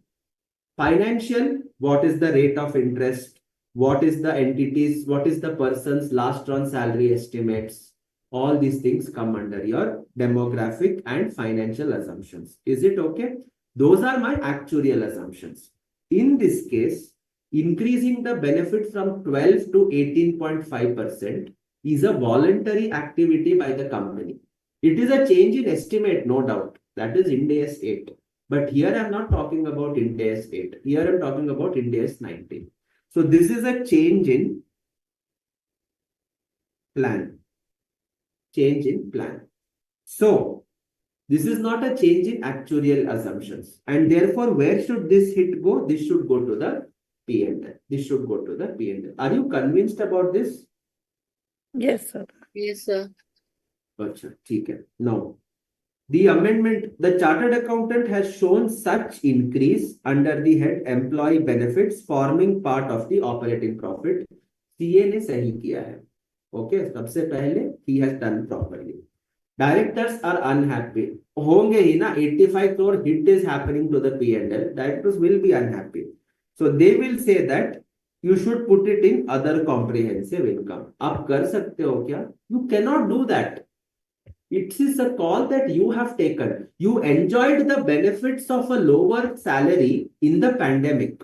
Financial, what is the rate of interest? What is the entities? What is the person's last drawn salary estimates? All these things come under your demographic and financial assumptions. Is it okay? Those are my actuarial assumptions. In this case, increasing the benefit from 12 to 18.5% is a voluntary activity by the company. It is a change in estimate, no doubt. That is Ind AS 8. But here I'm not talking about Ind AS 8. Here I'm talking about Ind AS 19. So this is a change in plan. Change in plan. So this is not a change in actuarial assumptions. And therefore, where should this hit go? This should go to the P&L. This should go to the P&L. Are you convinced about this? Yes, sir. Yes, sir. Achha, theek hai. Now, the amendment, the chartered accountant has shown such increase under the head employee benefits forming part of the operating profit. CA ने सही किया है. Okay, सबसे पहले he has done properly. Directors are unhappy. होंगे ही ना, 85 crore hit is happening to the P&L. Directors will be unhappy. So they will say that you should put it in other comprehensive income. आप कर सकते हो क्या? You cannot do that. It is a call that you have taken. You enjoyed the benefits of a lower salary in the pandemic.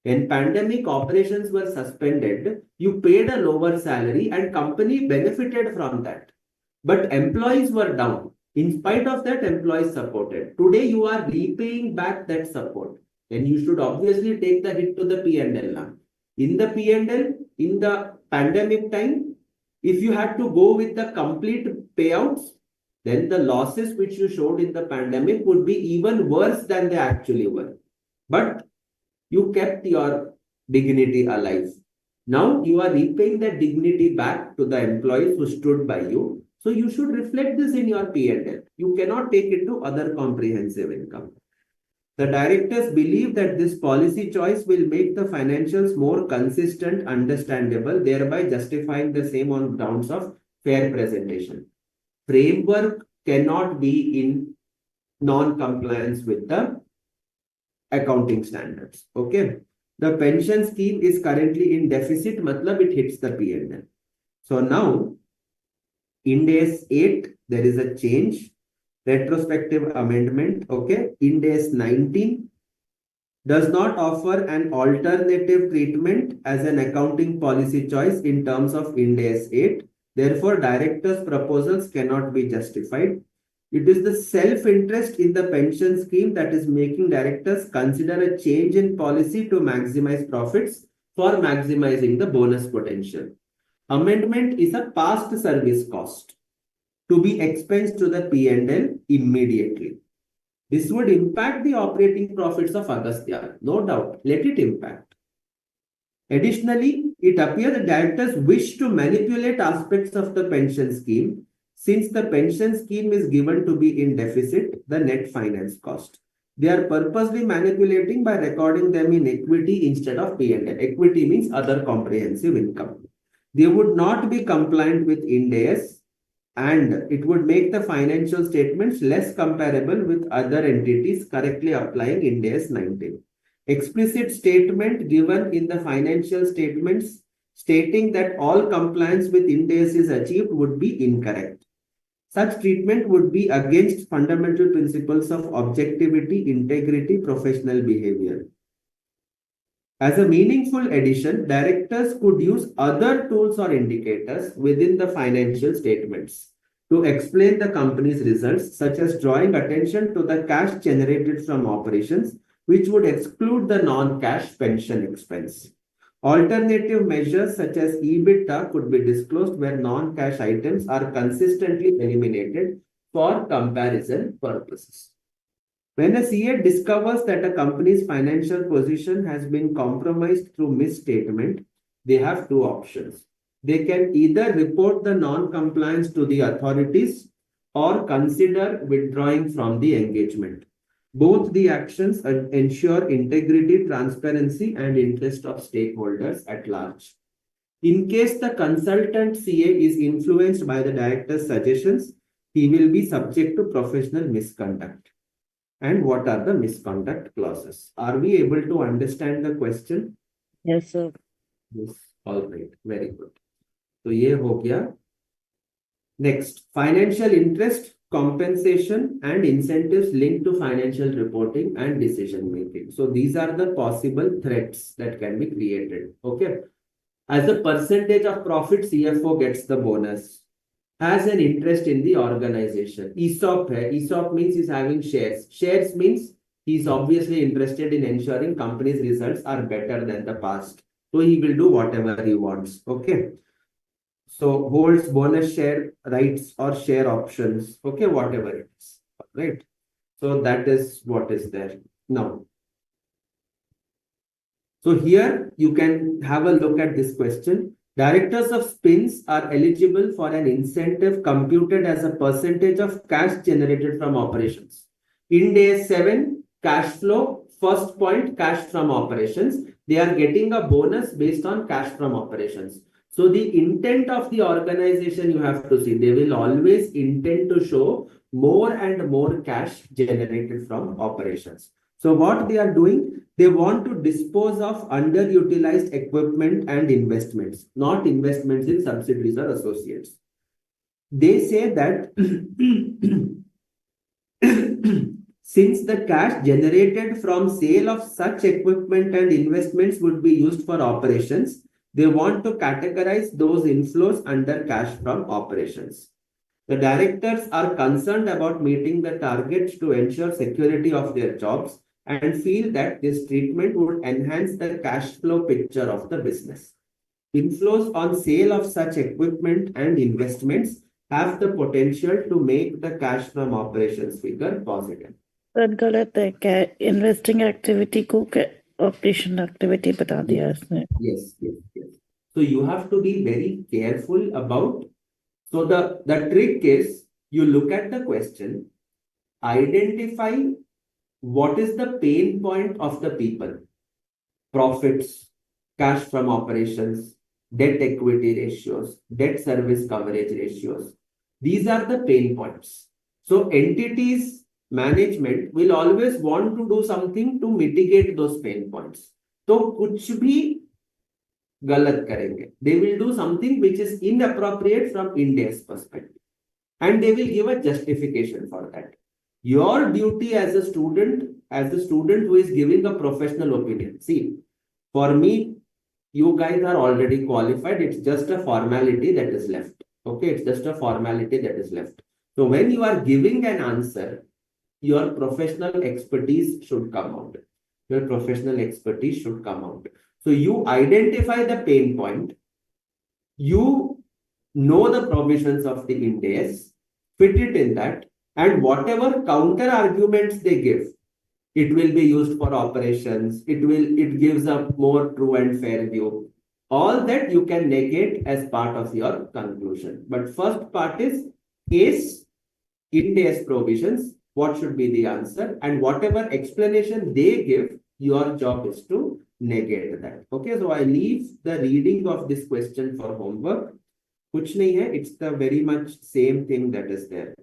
When pandemic operations were suspended, you paid a lower salary and company benefited from that. But employees were down. In spite of that, employees supported. Today, you are repaying back that support. Then you should obviously take the hit to the P&L now. In the P&L, in the pandemic time, if you had to go with the complete payouts, then the losses which you showed in the pandemic would be even worse than they actually were. But you kept your dignity alive. Now you are repaying that dignity back to the employees who stood by you. So you should reflect this in your P&L. You cannot take it to other comprehensive income. The directors believe that this policy choice will make the financials more consistent, understandable, thereby justifying the same on grounds of fair presentation. Framework cannot be in non-compliance with the accounting standards. Okay. The pension scheme is currently in deficit, matlab it hits the P&L. So now, Ind AS 8, there is a change, retrospective amendment, okay? Ind AS 19 does not offer an alternative treatment as an accounting policy choice in terms of Ind AS 8. Therefore, directors' proposals cannot be justified. It is the self-interest in the pension scheme that is making directors consider a change in policy to maximize profits for maximizing the bonus potential. Amendment is a past service cost to be expensed to the P&L immediately. This would impact the operating profits of Agastya, no doubt. Let it impact. Additionally, it appears the directors wish to manipulate aspects of the pension scheme since the pension scheme is given to be in deficit, the net finance cost. They are purposely manipulating by recording them in equity instead of P&L. Equity means other comprehensive income. They would not be compliant with Ind AS, and it would make the financial statements less comparable with other entities correctly applying Ind AS 19. Explicit statement given in the financial statements stating that all compliance with Ind AS is achieved would be incorrect. Such treatment would be against fundamental principles of objectivity, integrity, professional behavior. As a meaningful addition, directors could use other tools or indicators within the financial statements to explain the company's results, such as drawing attention to the cash generated from operations, which would exclude the non-cash pension expense. Alternative measures such as EBITDA could be disclosed where non-cash items are consistently eliminated for comparison purposes. When a CA discovers that a company's financial position has been compromised through misstatement, they have two options. They can either report the non-compliance to the authorities or consider withdrawing from the engagement. Both the actions ensure integrity, transparency, and interest of stakeholders at large. In case the consultant CA is influenced by the director's suggestions, he will be subject to professional misconduct. And what are the misconduct clauses? Are we able to understand the question? Yes, sir. Yes. All right. Very good. So, ye ho gaya. Next, financial interest, compensation, and incentives linked to financial reporting and decision making. So, these are the possible threats that can be created. Okay. As a percentage of profit, CFO gets the bonus. Has an interest in the organization. ESOP hai. ESOP means he's having shares. Shares means he's obviously interested in ensuring company's results are better than the past. So he will do whatever he wants. Okay. So holds bonus share rights or share options. Okay, whatever it is. Right. So that is what is there. Now, so here you can have a look at this question. Directors of spins are eligible for an incentive computed as a percentage of cash generated from operations. Ind AS 7, cash flow, first point, cash from operations. They are getting a bonus based on cash from operations. So the intent of the organization you have to see, they will always intend to show more and more cash generated from operations. So what they are doing, they want to dispose of underutilized equipment and investments, not investments in subsidiaries or associates. They say that since the cash generated from sale of such equipment and investments would be used for operations, they want to categorize those inflows under cash from operations. The directors are concerned about meeting the targets to ensure security of their jobs and feel that this treatment would enhance the cash flow picture of the business. Inflows on sale of such equipment and investments have the potential to make the cash from operations figure positive. Sir गलत है क्या investing activity को operation activity बता दिया इसने. Yes. So you have to be very careful about. So the trick is you look at the question, identify what is the pain point of the people. Profits, cash from operations, debt equity ratios, debt service coverage ratios. These are the pain points. So entities management will always want to do something to mitigate those pain points. तो कुछ भी गलत करेंगे. They will do something which is inappropriate from India's perspective. And they will give a justification for that. Your duty as a student who is giving a professional opinion. See, for me, you guys are already qualified. It's just a formality that is left. Okay, it's just a formality that is left. So when you are giving an answer, your professional expertise should come out. Your professional expertise should come out. So you identify the pain point. You know the provisions of the Ind AS, fit it in that, and whatever counter arguments they give, it will be used for operations. It gives a more true and fair view. All that you can negate as part of your conclusion. But first part is case, Ind AS provisions, what should be the answer, and whatever explanation they give, your job is to negate that. Okay, so I leave the reading of this question for homework. कुछ नहीं है, it's the very much same thing that is there.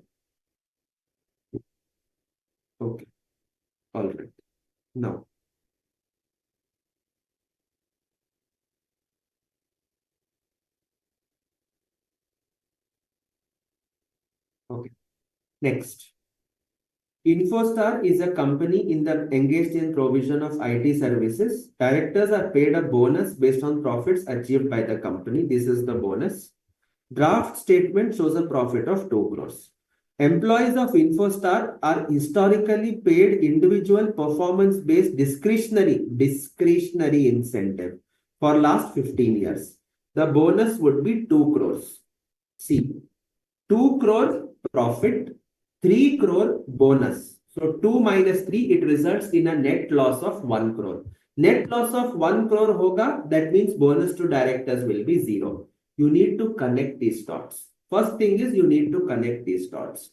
Okay, all right. Now, okay, next. InfoStar is a company engaged in provision of IT services. Directors are paid a bonus based on profits achieved by the company. This is the bonus. Draft statement shows a profit of 2 crores. Employees of InfoStar are historically paid individual performance-based discretionary incentive for last 15 years. The bonus would be 2 crores. See, 2 crore profit, 3 crore bonus. So 2 minus 3, it results in a net loss of 1 crore. Net loss of 1 crore hoga, that means bonus to directors will be 0. You need to connect these dots. First thing is you need to connect these dots.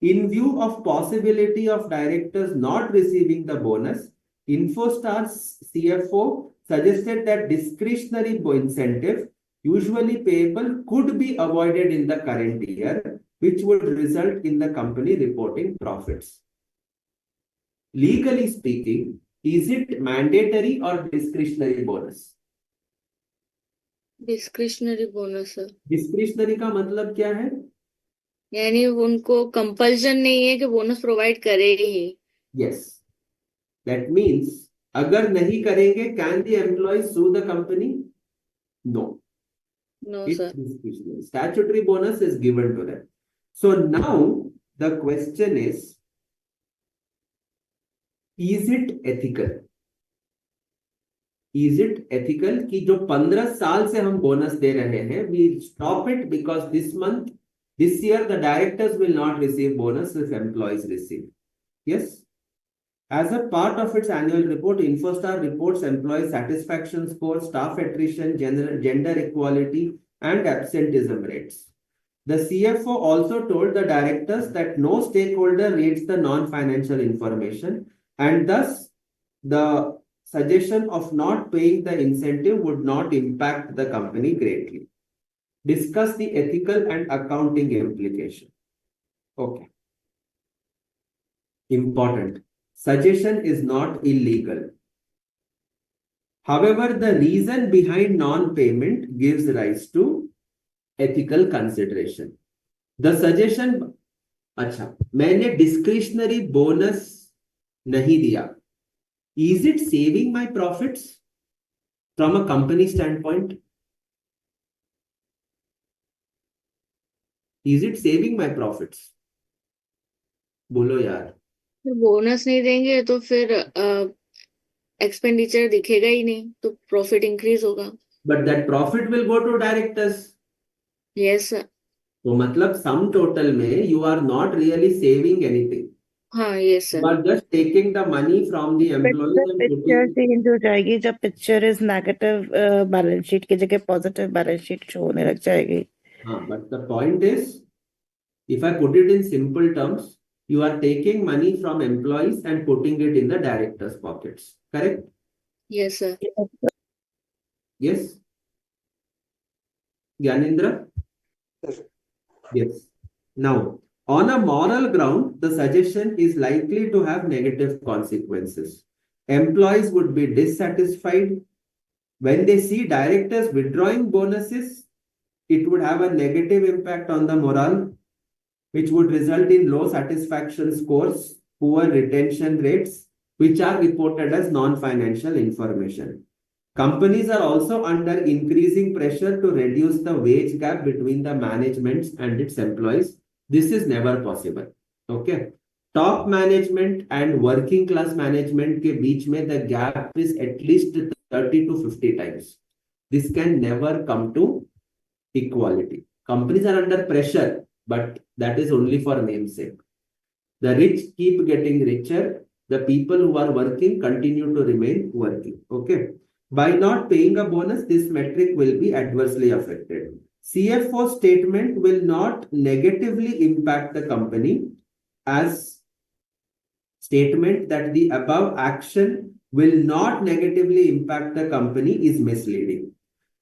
In view of possibility of directors not receiving the bonus, InfoStar's CFO suggested that discretionary incentive usually payable could be avoided in the current year, which would result in the company reporting profits. Legally speaking, is it mandatory or discretionary bonus? Discretionary bonus है, discretionary का मतलब क्या है? यानी उनको compulsion नहीं है कि बोनस प्रोवाइड करे ही. Yes, that means अगर नहीं करेंगे, can the employees sue the company? No. No It's sir. discretionary. Statutory bonus is given to them. So now the question is it ethical? Is it ethical कि जो 15 साल से हम bonus दे रहे हैं, we stop it because this year the directors will not receive bonus if employees receive? Yes. As a part of its annual report, InfoStar reports employee satisfaction score, staff attrition, gender equality, and absenteeism rates. The CFO also told the directors that no stakeholder reads the non-financial information, and thus the suggestion of not paying the incentive would not impact the company greatly. Discuss the ethical and accounting implication. Okay. Important. Suggestion is not illegal. However, the reason behind non-payment gives rise to ethical consideration. The suggestion, अच्छा, मैंने discretionary bonus नहीं दिया. Is it saving my profits from a company standpoint? Is it saving my profits? बोलो यार. Bonus नहीं देंगे तो फिर एक्सपेंडिचर दिखेगा ही नहीं, तो प्रॉफिट इंक्रीज होगा. But that profit will go to directors. Yes sir. तो मतलब sum total में you are not really saving anything. हाँ yes sir. You are just taking the money from the employees and picture putting. Change हो जाएगी जब picture is negative balance sheet की जगह positive balance sheet show होने लग जाएगी. हाँ, but the point is, if I put it in simple terms, you are taking money from employees and putting it in the directors' pockets. Correct? Yes sir. Yes. Gyanendra? Yes. Now, on a moral ground, the suggestion is likely to have negative consequences. Employees would be dissatisfied. When they see directors withdrawing bonuses, it would have a negative impact on the morale, which would result in low satisfaction scores, poor retention rates, which are reported as non-financial information. Companies are also under increasing pressure to reduce the wage gap between the management and its employees. This is never possible. Okay. Top management and working class management के बीच में the gap is at least 30 to 50 times. This can never come to equality. Companies are under pressure, but that is only for namesake. The rich keep getting richer. The people who are working continue to remain working. Okay. By not paying a bonus, this metric will be adversely affected. CFO statement will not negatively impact the company, as statement that the above action will not negatively impact the company is misleading.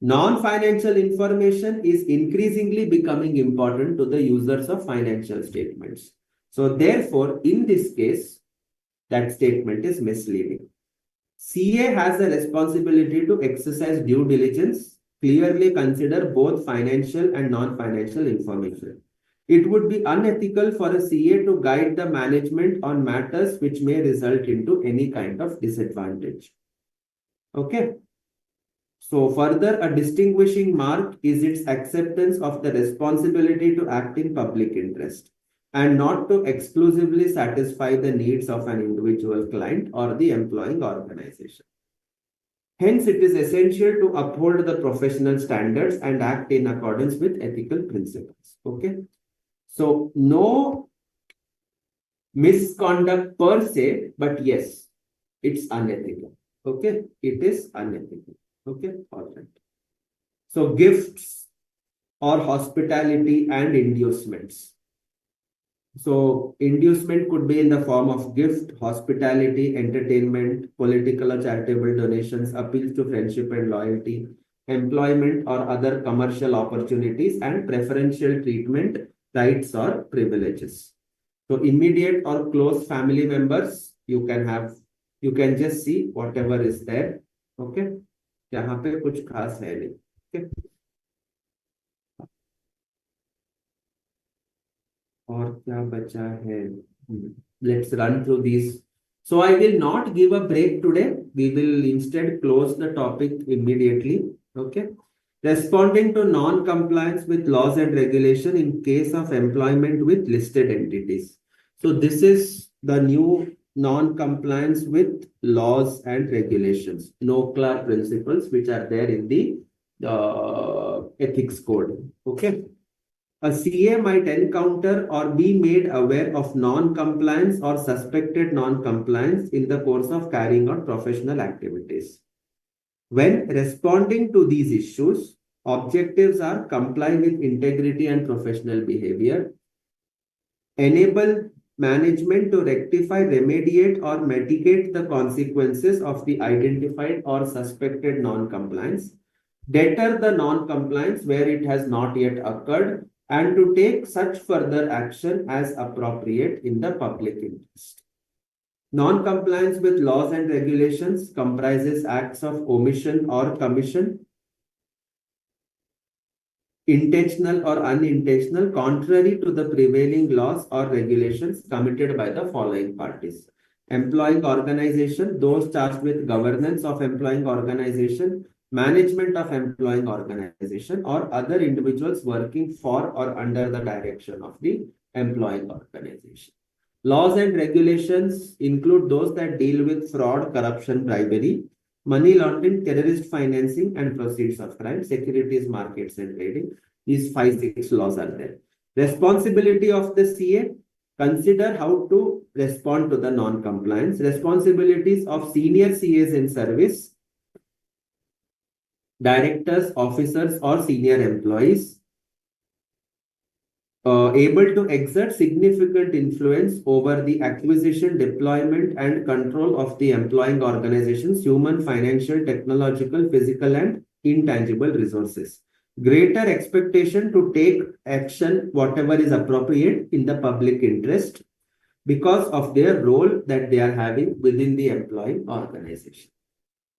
Non-financial information is increasingly becoming important to the users of financial statements. So therefore, in this case, that statement is misleading. CA has a responsibility to exercise due diligence, clearly consider both financial and non-financial information. It would be unethical for a CA to guide the management on matters which may result into any kind of disadvantage. Okay. So further, a distinguishing mark is its acceptance of the responsibility to act in public interest and not to exclusively satisfy the needs of an individual client or the employing organization. Hence, it is essential to uphold the professional standards and act in accordance with ethical principles. Okay. So no misconduct per se, but yes, it's unethical. Okay. It is unethical. Okay. All right. So gifts or hospitality and inducements. So inducement could be in the form of gift, hospitality, entertainment, political or charitable donations, appeals to friendship and loyalty, employment or other commercial opportunities, and preferential treatment, rights or privileges. So immediate or close family members, you can just see whatever is there. Okay. यहाँ पे कुछ खास है नहीं. Okay. और क्या बचा है? Let's run through these. So I will not give a break today. We will instead close the topic immediately. Okay. Responding to non-compliance with laws and regulation in case of employment with listed entities. So this is the new non-compliance with laws and regulations, NOCLAR principles, which are there in the ethics code. Okay. A CA might encounter or be made aware of non-compliance or suspected non-compliance in the course of carrying out professional activities. When responding to these issues, objectives are comply with integrity and professional behavior, enable management to rectify, remediate, or mitigate the consequences of the identified or suspected non-compliance, deter the non-compliance where it has not yet occurred, and to take such further action as appropriate in the public interest. Non-compliance with laws and regulations comprises acts of omission or commission, intentional or unintentional, contrary to the prevailing laws or regulations committed by the following parties: employing organization, those charged with governance of employing organization, management of employing organization, or other individuals working for or under the direction of the employing organization. Laws and regulations include those that deal with fraud, corruption, bribery, money laundering, terrorist financing, and proceeds of crime, securities, markets, and trading. These 5-6 laws are there. Responsibility of the CA. Consider how to respond to the non-compliance. Responsibilities of senior CAs in service, directors, officers, or senior employees, able to exert significant influence over the acquisition, deployment, and control of the employing organization's human, financial, technological, physical, and intangible resources. Greater expectation to take action, whatever is appropriate in the public interest. because of their role that they are having within the employing organization.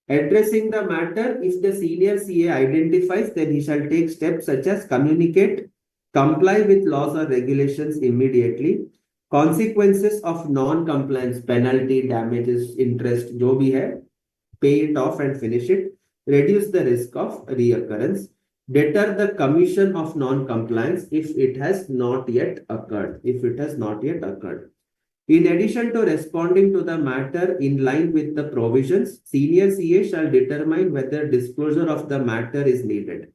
Addressing the matter, if the senior CA identifies, then he shall take steps such as communicate, comply with laws or regulations immediately, consequences of non-compliance, penalty, damages, interest, jo bhi hai, pay it off and finish it, reduce the risk of reoccurrence, deter the commission of non-compliance if it has not yet occurred. In addition to responding to the matter in line with the provisions, senior CA shall determine whether disclosure of the matter is needed.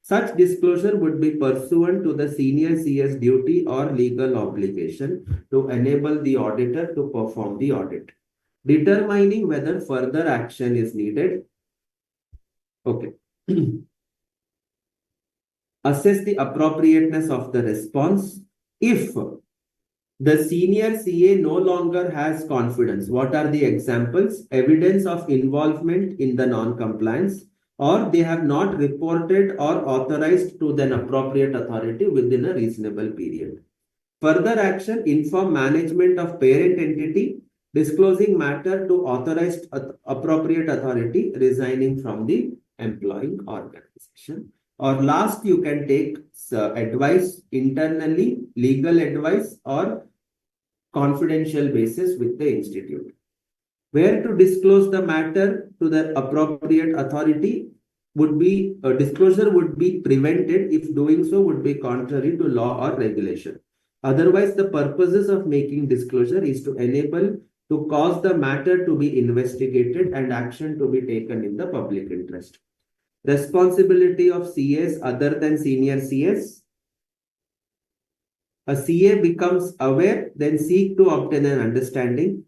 Such disclosure would be pursuant to the senior CA's duty or legal obligation to enable the auditor to perform the audit. Determining whether further action is needed. Okay. Assess the appropriateness of the response. If the senior CA no longer has confidence, what are the examples? Evidence of involvement in the non-compliance, or they have not reported or authorized to the appropriate authority within a reasonable period. Further action, inform management of parent entity, disclosing matter to authorized appropriate authority resigning from the employing organization. Or last, you can take advice internally, legal advice or confidential basis with the institute. Where to disclose the matter to the appropriate authority would be, disclosure would be prevented if doing so would be contrary to law or regulation. Otherwise, the purposes of making disclosure is to enable to cause the matter to be investigated and action to be taken in the public interest. Responsibility of CAs other than senior CAs. A CA becomes aware, then seek to obtain an understanding.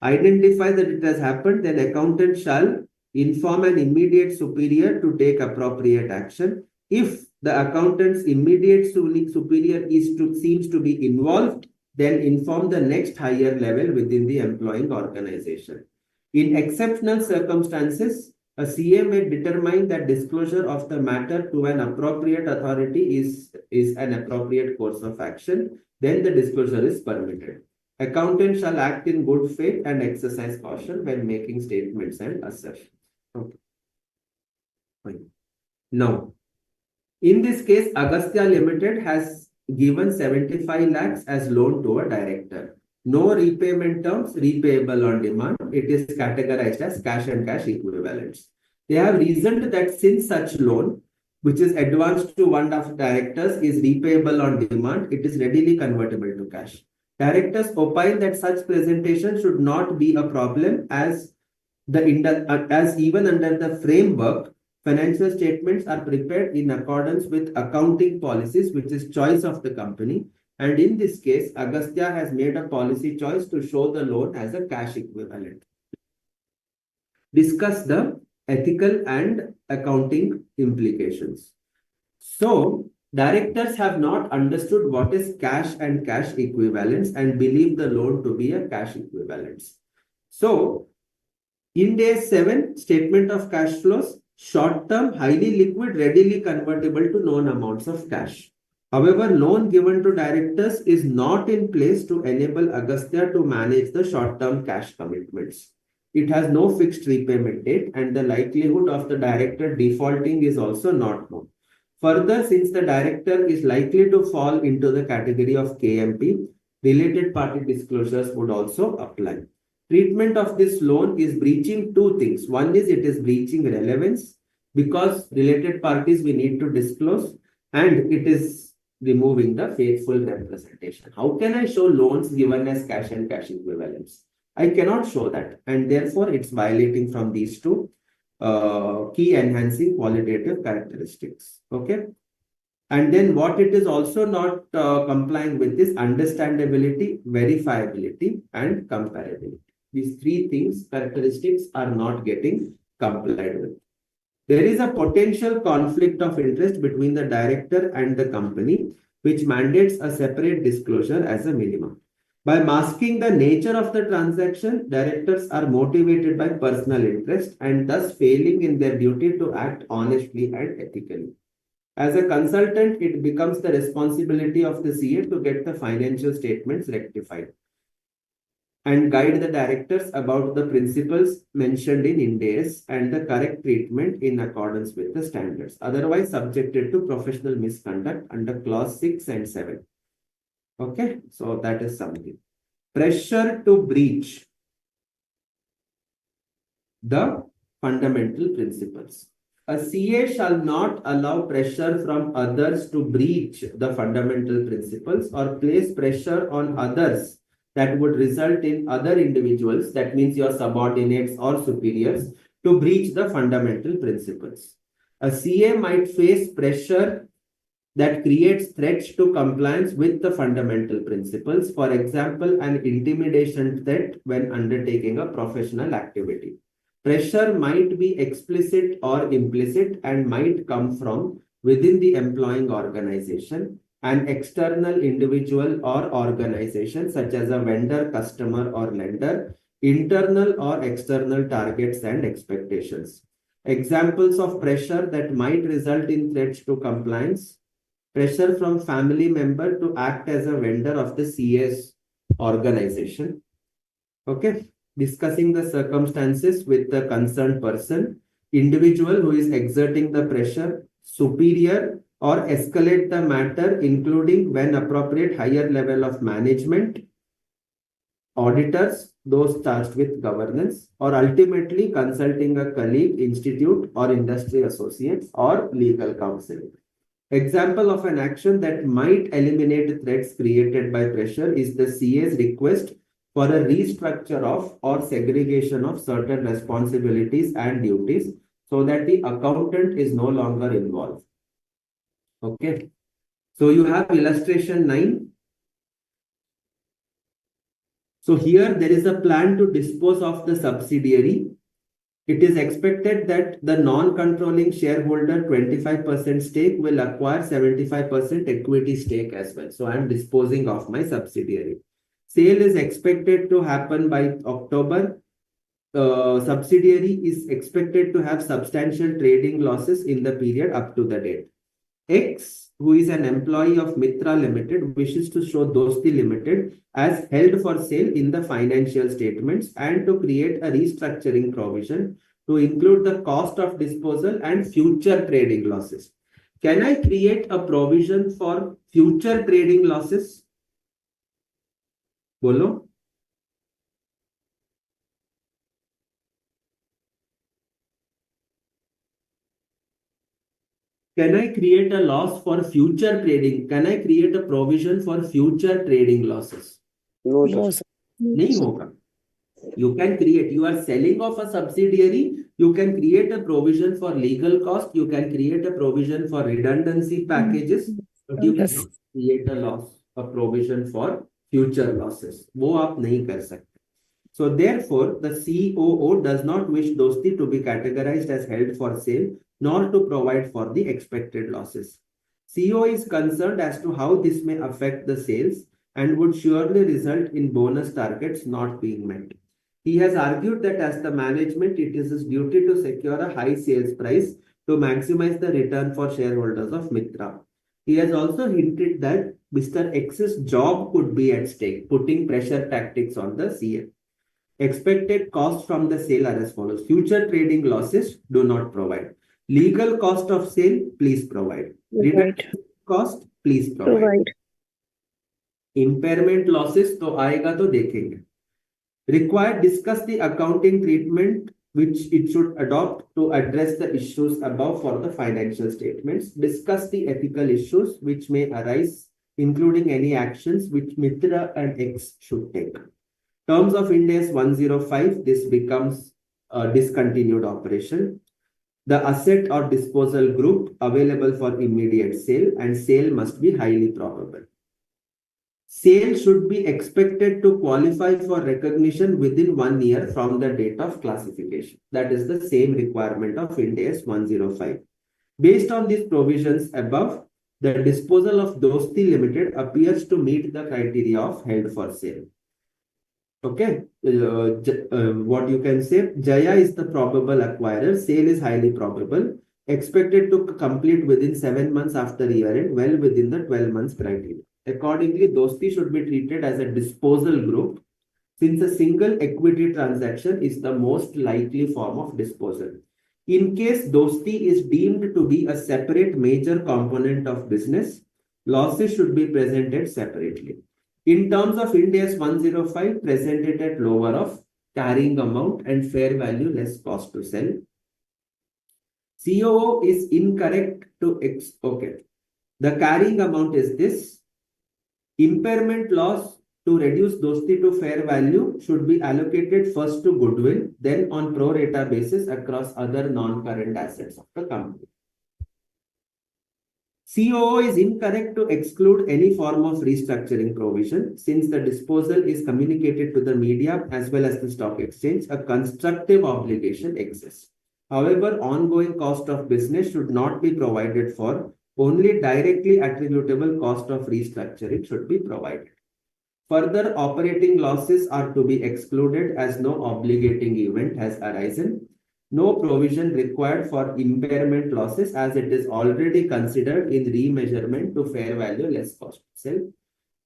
Identify that it has happened, then accountant shall inform an immediate superior to take appropriate action. If the accountant's immediate superior seems to be involved, then inform the next higher level within the employing organization. In exceptional circumstances, a CA may determine that disclosure of the matter to an appropriate authority is an appropriate course of action. Then the disclosure is permitted. Accountant shall act in good faith and exercise caution when making statements and assertions. Okay. Fine. Now, in this case, Agastya Limited has given 75 lakhs as loan to a director. No repayment terms, repayable on demand. It is categorized as cash and cash equivalents. They have reasoned that since such loan, which is advanced to one of the directors, is repayable on demand, it is readily convertible to cash. Directors opine that such presentation should not be a problem as even under the framework, financial statements are prepared in accordance with accounting policies, which is choice of the company. And in this case, Agastya has made a policy choice to show the loan as a cash equivalent. Discuss the ethical and accounting implications. So, directors have not understood what is cash and cash equivalents and believe the loan to be a cash equivalence. So, Ind AS 7, statement of cash flows, short-term, highly liquid, readily convertible to known amounts of cash. However, loan given to directors is not in place to enable Agastya to manage the short-term cash commitments. It has no fixed repayment date and the likelihood of the director defaulting is also not known. Further, since the director is likely to fall into the category of KMP, related party disclosures would also apply. Treatment of this loan is breaching two things. One is it is breaching relevance because related parties we need to disclose, and it is removing the faithful representation. How can I show loans given as cash and cash equivalents? I cannot show that, and therefore it's violating from these two key enhancing qualitative characteristics. Okay. And then what it is also not complying with is understandability, verifiability, and comparability. These three things, characteristics, are not getting complied with. There is a potential conflict of interest between the director and the company, which mandates a separate disclosure as a minimum. By masking the nature of the transaction, directors are motivated by personal interest and thus failing in their duty to act honestly and ethically. As a consultant, it becomes the responsibility of the CA to get the financial statements rectified. and guide the directors about the principles mentioned in Ind AS and the correct treatment in accordance with the standards. Otherwise, subjected to professional misconduct under clause 6 and 7. Okay, so that is something. Pressure to breach the fundamental principles. A CA shall not allow pressure from others to breach the fundamental principles or place pressure on others that would result in other individuals, that means your subordinates or superiors, to breach the fundamental principles. A CA might face pressure that creates threats to compliance with the fundamental principles. For example, an intimidation threat when undertaking a professional activity. Pressure might be explicit or implicit and might come from within the employing organization, an external individual or organization such as a vendor, customer, or lender, internal or external targets and expectations. Examples of pressure that might result in threats to compliance: pressure from family member to act as a vendor of the CS organization. Okay. Discussing the circumstances with the concerned person, individual who is exerting the pressure, superior, or escalate the matter, including when appropriate higher level of management, auditors, those charged with governance, or ultimately consulting a colleague, institute, or industry associates, or legal counsel. Example of an action that might eliminate threats created by pressure is the CA's request for a restructure of or segregation of certain responsibilities and duties so that the accountant is no longer involved. Okay. So you have illustration 9. So here there is a plan to dispose of the subsidiary. It is expected that the non-controlling shareholder 25% stake will acquire 75% equity stake as well. So I am disposing of my subsidiary. Sale is expected to happen by October. Subsidiary is expected to have substantial trading losses in the period up to the date. X, who is an employee of Mitra Limited, wishes to show Dosti Limited as held for sale in the financial statements and to create a restructuring provision to include the cost of disposal and future trading losses. Can I create a provision for future trading losses? Bolo? Can I create a loss for future trading? Can I create a provision for future trading losses? No, No, sir. नहीं होगा. You can create, you are selling off a subsidiary, you can create a provision for legal cost, you can create a provision for redundancy packages, but you Yes. cannot create a loss, a provision for future losses. वो आप नहीं कर सकते. So therefore, the COO does not wish Dosti to be categorized as held for sale, nor to provide for the expected losses. CO is concerned as to how this may affect the sales and would surely result in bonus targets not being met. He has argued that as the management, it is his duty to secure a high sales price to maximize the return for shareholders of Mitra. He has also hinted that Mr. X's job could be at stake, putting pressure tactics on the CA. Expected costs from the sale are as follows. Future trading losses, do not provide. Legal cost of sale, please provide. Redundancy cost, please provide. Impairment losses, तो आएगा तो देखेंगे. Required, discuss the accounting treatment which it should adopt to address the issues above for the financial statements. Discuss the ethical issues which may arise, including any actions which Mitra and X should take. Terms of Ind AS 105, this becomes a discontinued operation. The asset or disposal group available for immediate sale, and sale must be highly probable. Sale should be expected to qualify for recognition within 1 year from the date of classification. That is the same requirement of Ind AS 105. Based on these provisions above, the disposal of Dosti Limited appears to meet the criteria of held for sale. Okay, what you can say, Jaya is the probable acquirer, sale is highly probable, expected to complete within 7 months after year end, well within the 12 months criteria. Accordingly, Dosti should be treated as a disposal group. since a single equity transaction is the most likely form of disposal. In case dosti is deemed to be a separate major component of business, losses should be presented separately. In terms of Ind AS 105, presented at lower of carrying amount and fair value less cost to sell. COO is incorrect to okay. The carrying amount is this. Impairment loss to reduce dosti to fair value should be allocated first to goodwill, then on pro rata basis across other non-current assets of the company. COO is incorrect to exclude any form of restructuring provision, since the disposal is communicated to the media as well as the stock exchange. A constructive obligation exists. However, ongoing cost of business should not be provided for. Only directly attributable cost of restructuring should be provided. Further, operating losses are to be excluded as no obligating event has arisen. No provision required for impairment losses, as it is already considered in remeasurement to fair value less cost to sell.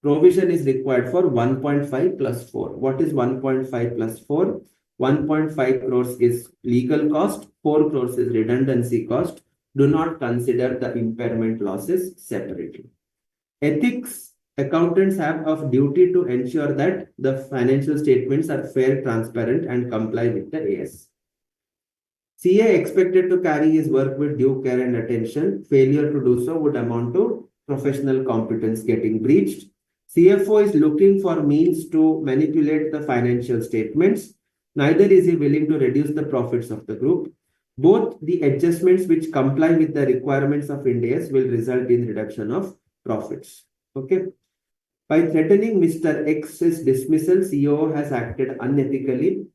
Provision is required for 1.5 plus 4. What is 1.5 plus 4? 1.5 crores is legal cost, 4 crores is redundancy cost. Do not consider the impairment losses separately. Ethics: accountants have a duty to ensure that the financial statements are fair, transparent, and comply with the AS. CA expected to carry his work with due care and attention. Failure to do so would amount to professional competence getting breached. CFO is looking for means to manipulate the financial statements. Neither is he willing to reduce the profits of the group. Both the adjustments which comply with the requirements of Ind AS will result in reduction of profits. Okay. By threatening Mr. X's dismissal, CEO has acted unethically.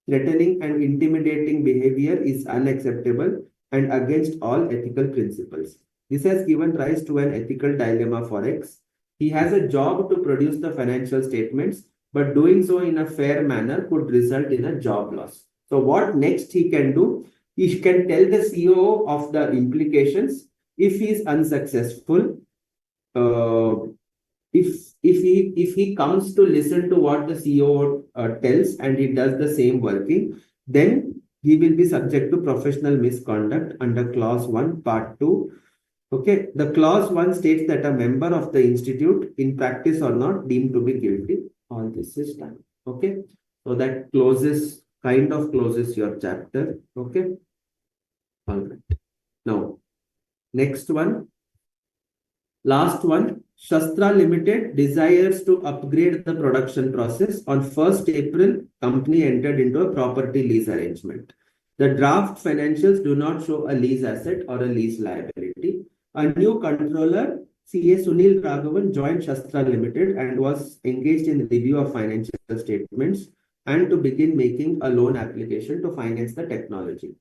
Threatening and intimidating behavior is unacceptable and against all ethical principles. This has given rise to an ethical dilemma for X. He has a job to produce the financial statements, but doing so in a fair manner could result in a job loss. So what next he can do? He can tell the CEO of the implications. If he is unsuccessful, if he comes to listen to what the CEO tells and he does the same working, then he will be subject to professional misconduct under clause 1 part 2. Okay, the clause 1 states that a member of the institute, in practice or not, deemed to be guilty. All this is done. Okay, so that kind of closes your chapter. Okay, all right. Now, next one, last one. Shastra Limited desires to upgrade the production process. On 1st April, company entered into a property lease arrangement. The draft financials do not show a lease asset or a lease liability. A new controller, CA Sunil Raghavan, joined Shastra Limited and was engaged in review of financial statements and to begin making a loan application to finance the technology.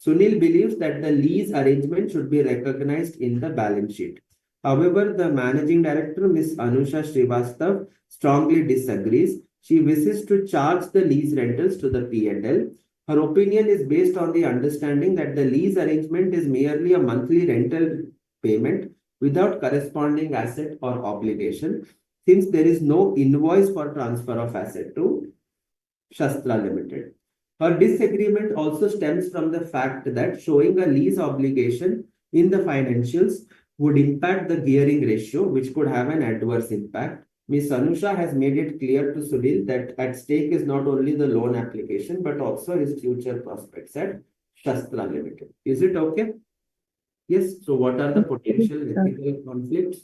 Sunil believes that the lease arrangement should be recognized in the balance sheet. However, the managing director, Ms. Anusha Srivastav, strongly disagrees. She wishes to charge the lease rentals to the P&L. Her opinion is based on the understanding that the lease arrangement is merely a monthly rental payment without corresponding asset or obligation, since there is no invoice for transfer of asset to Shastra Limited. Her disagreement also stems from the fact that showing a lease obligation in the financials would impact the gearing ratio, which could have an adverse impact. Ms. Anusha has made it clear to Sunil that at stake is not only the loan application, but also his future prospects at Shastra Limited. Is it okay? Yes. So what are the potential ethical conflicts?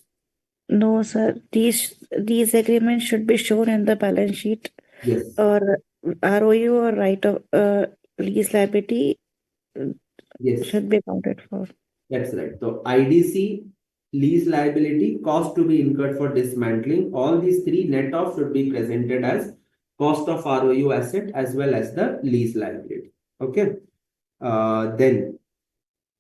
No, sir. These agreements should be shown in the balance sheet. Yes. Or ROU or right of lease liability should be accounted for. That's right. So IDC, lease liability, cost to be incurred for dismantling, all these three net off should be presented as cost of ROU asset as well as the lease liability. Okay. Then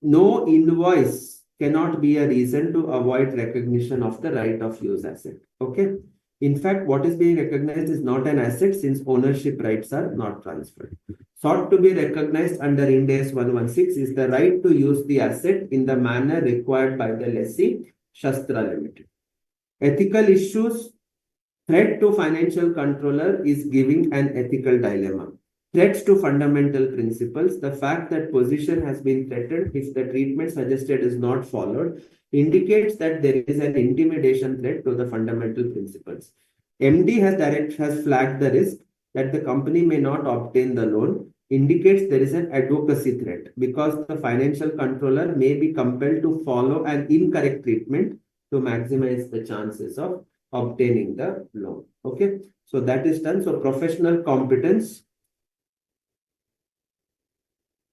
no invoice cannot be a reason to avoid recognition of the right of use asset. Okay. In fact, what is being recognized is not an asset, since ownership rights are not transferred. Sought to be recognized under Ind AS 116 is the right to use the asset in the manner required by the lessee, Shastra Limited. Ethical issues Threat to financial controller is giving an ethical dilemma. Threats to fundamental principles. The fact that position has been threatened if the treatment suggested is not followed indicates that there is an intimidation threat to the fundamental principles. MD has flagged the risk that the company may not obtain the loan, indicates there is an advocacy threat because the financial controller may be compelled to follow an incorrect treatment to maximize the chances of obtaining the loan. Okay, so that is done. So professional competence,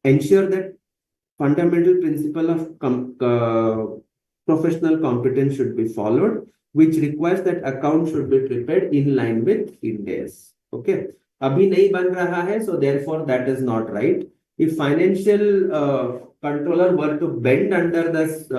ensure that fundamental principle of professional competence should be followed, which requires that account should be prepared in line with Ind AS. Okay, abhi nahi ban raha hai, so therefore that is not right. If financial controller were to bend under this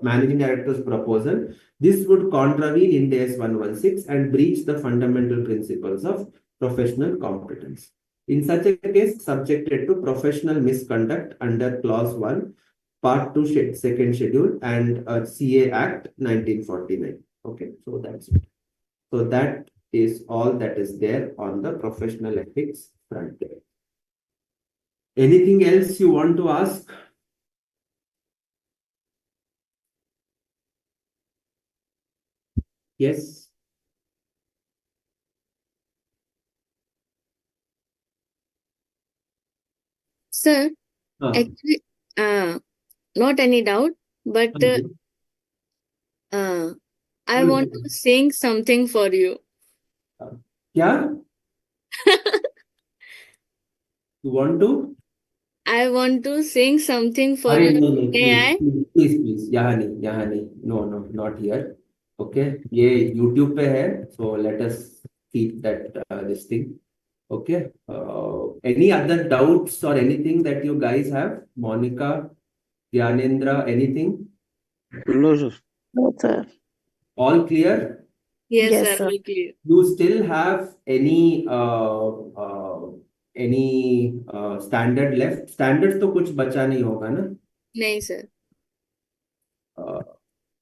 managing director's proposal, this would contravene Ind AS 116 and breach the fundamental principles of professional competence. In such a case, subjected to professional misconduct under Clause 1, Part 2, Second Schedule, and CA Act 1949. Okay, so that's it. So that is all that is there on the professional ethics front there. Anything else you want to ask? Yes. Sir, actually, not any doubt, but I want to sing something for you. Yeah? You want to? I want to sing something for Arey, you. no, May I? please. यहाँ नहीं. No, not here. Okay, ये YouTube पे है. So let us keep that this thing. Okay. Any other doubts or anything that you guys have? Monica, Gyanendra, anything? No, sir. No, sir. All clear? Yes, Yes, sir. sir. All clear. You still have any standard left? Standards तो कुछ बचा नहीं होगा ना? नहीं, sir.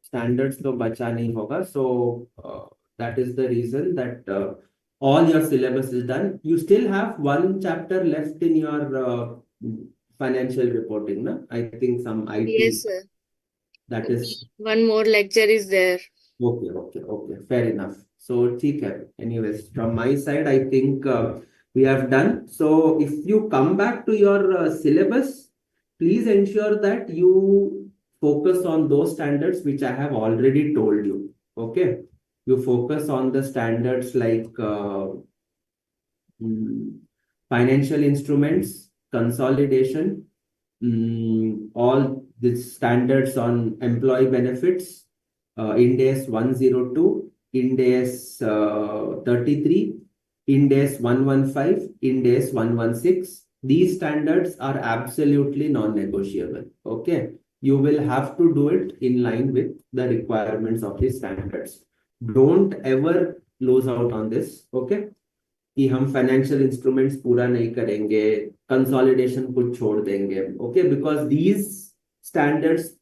Standards तो बचा नहीं होगा. So that is the reason that all your syllabus is done. You still have one chapter left in your financial reporting, na? I think some IT. Yes, sir. That is One more lecture is there. okay. Fair enough. So ठीक है. Anyways, from my side, I think we have done. So if you come back to your syllabus, please ensure that you focus on those standards which I have already told you. Okay, you focus on the standards like financial instruments, consolidation, all the standards on employee benefits, Ind AS 102, Ind AS 33, Ind AS 115, Ind AS 116. These standards are absolutely non-negotiable. Okay, you will have to do it in line with the requirements of the standards. Don't ever lose out on this. Okay, कि हम financial instruments पूरा नहीं करेंगे, consolidation कुछ छोड़ देंगे. Okay, because these standards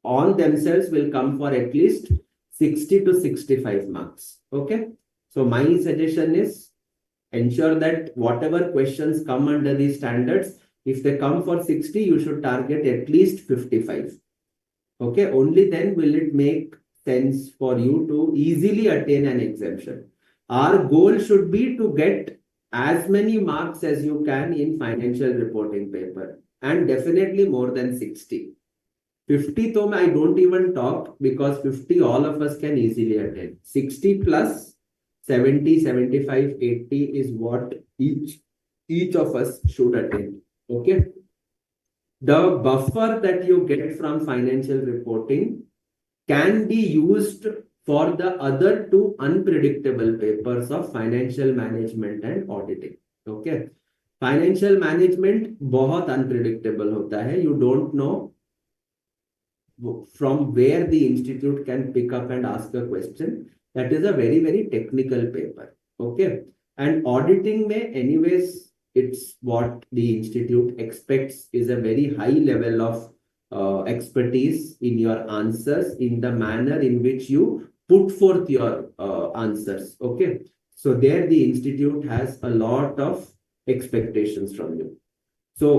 on themselves will come for at least 60 to 65 marks. Okay, so my suggestion is ensure that whatever questions come under these standards, if they come for 60, you should target at least 55. Okay, only then will it make sense for you to easily attain an exemption. Our goal should be to get as many marks as you can in financial reporting paper, and definitely more than 60. 50 though I don't even talk, because 50 all of us can easily attain. 60 plus 70, 75, 80 is what each of us should attain. Okay, the buffer that you get from financial reporting can be used for the other two unpredictable papers of financial management and auditing. Okay, financial management बहुत unpredictable होता है. You don't know from where the institute can pick up and ask a question. That is a very, very technical paper. Okay, and auditing may anyways, it's what the institute expects is a very high level of expertise in your answers, in the manner in which you put forth your answers. Okay. So there the institute has a lot of expectations from you. So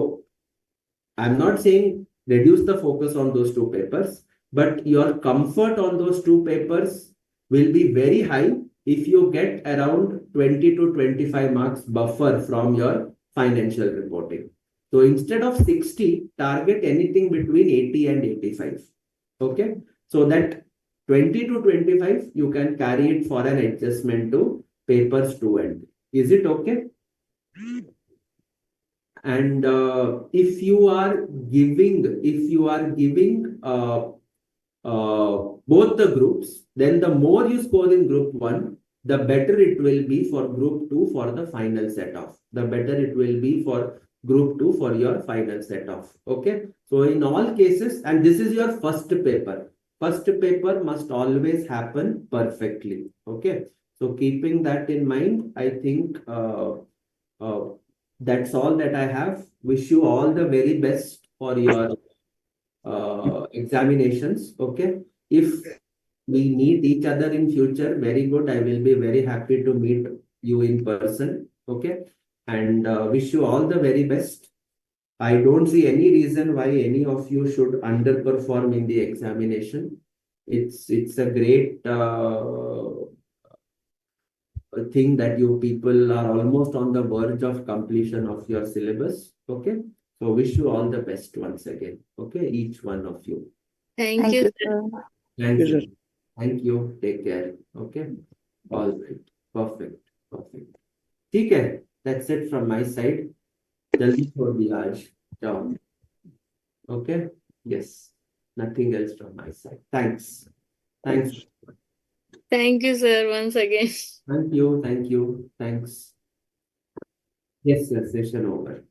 I'm not saying reduce the focus on those two papers, but your comfort on those two papers will be very high if you get around 20 to 25 marks buffer from your financial reporting. So instead of 60, target anything between 80 and 85. Okay. So that 20 to 25, you can carry it for an adjustment to papers 2 and 3. Is it okay? And if you are giving both the groups, then the more you score in group 1, the better it will be for group 2 for the final set off. The better it will be for group 2 for your final set off. Okay. So in all cases, and this is your first paper. First paper must always happen perfectly. Okay. So keeping that in mind, I think uh, that's all that I have. Wish you all the very best for your examinations. Okay. If we meet each other in future, very good. I will be very happy to meet you in person. Okay. And wish you all the very best. I don't see any reason why any of you should underperform in the examination. It's a great thing that you people are almost on the verge of completion of your syllabus. Okay. So wish you all the best once again. Okay. Each one of you. Thank Thank you, you, sir. sir. Thank Yes, you. sir. Thank you. Take care. Okay. All right. Perfect. Perfect. ठीक है. That's it from my side. जल्दी छोड़ दिया आज. जाओ. Okay. Yes. Nothing else from my side. Thanks. Thanks. Thank you, sir, once again. Thank you. Thank you. Thanks. Yes, yes. Session over.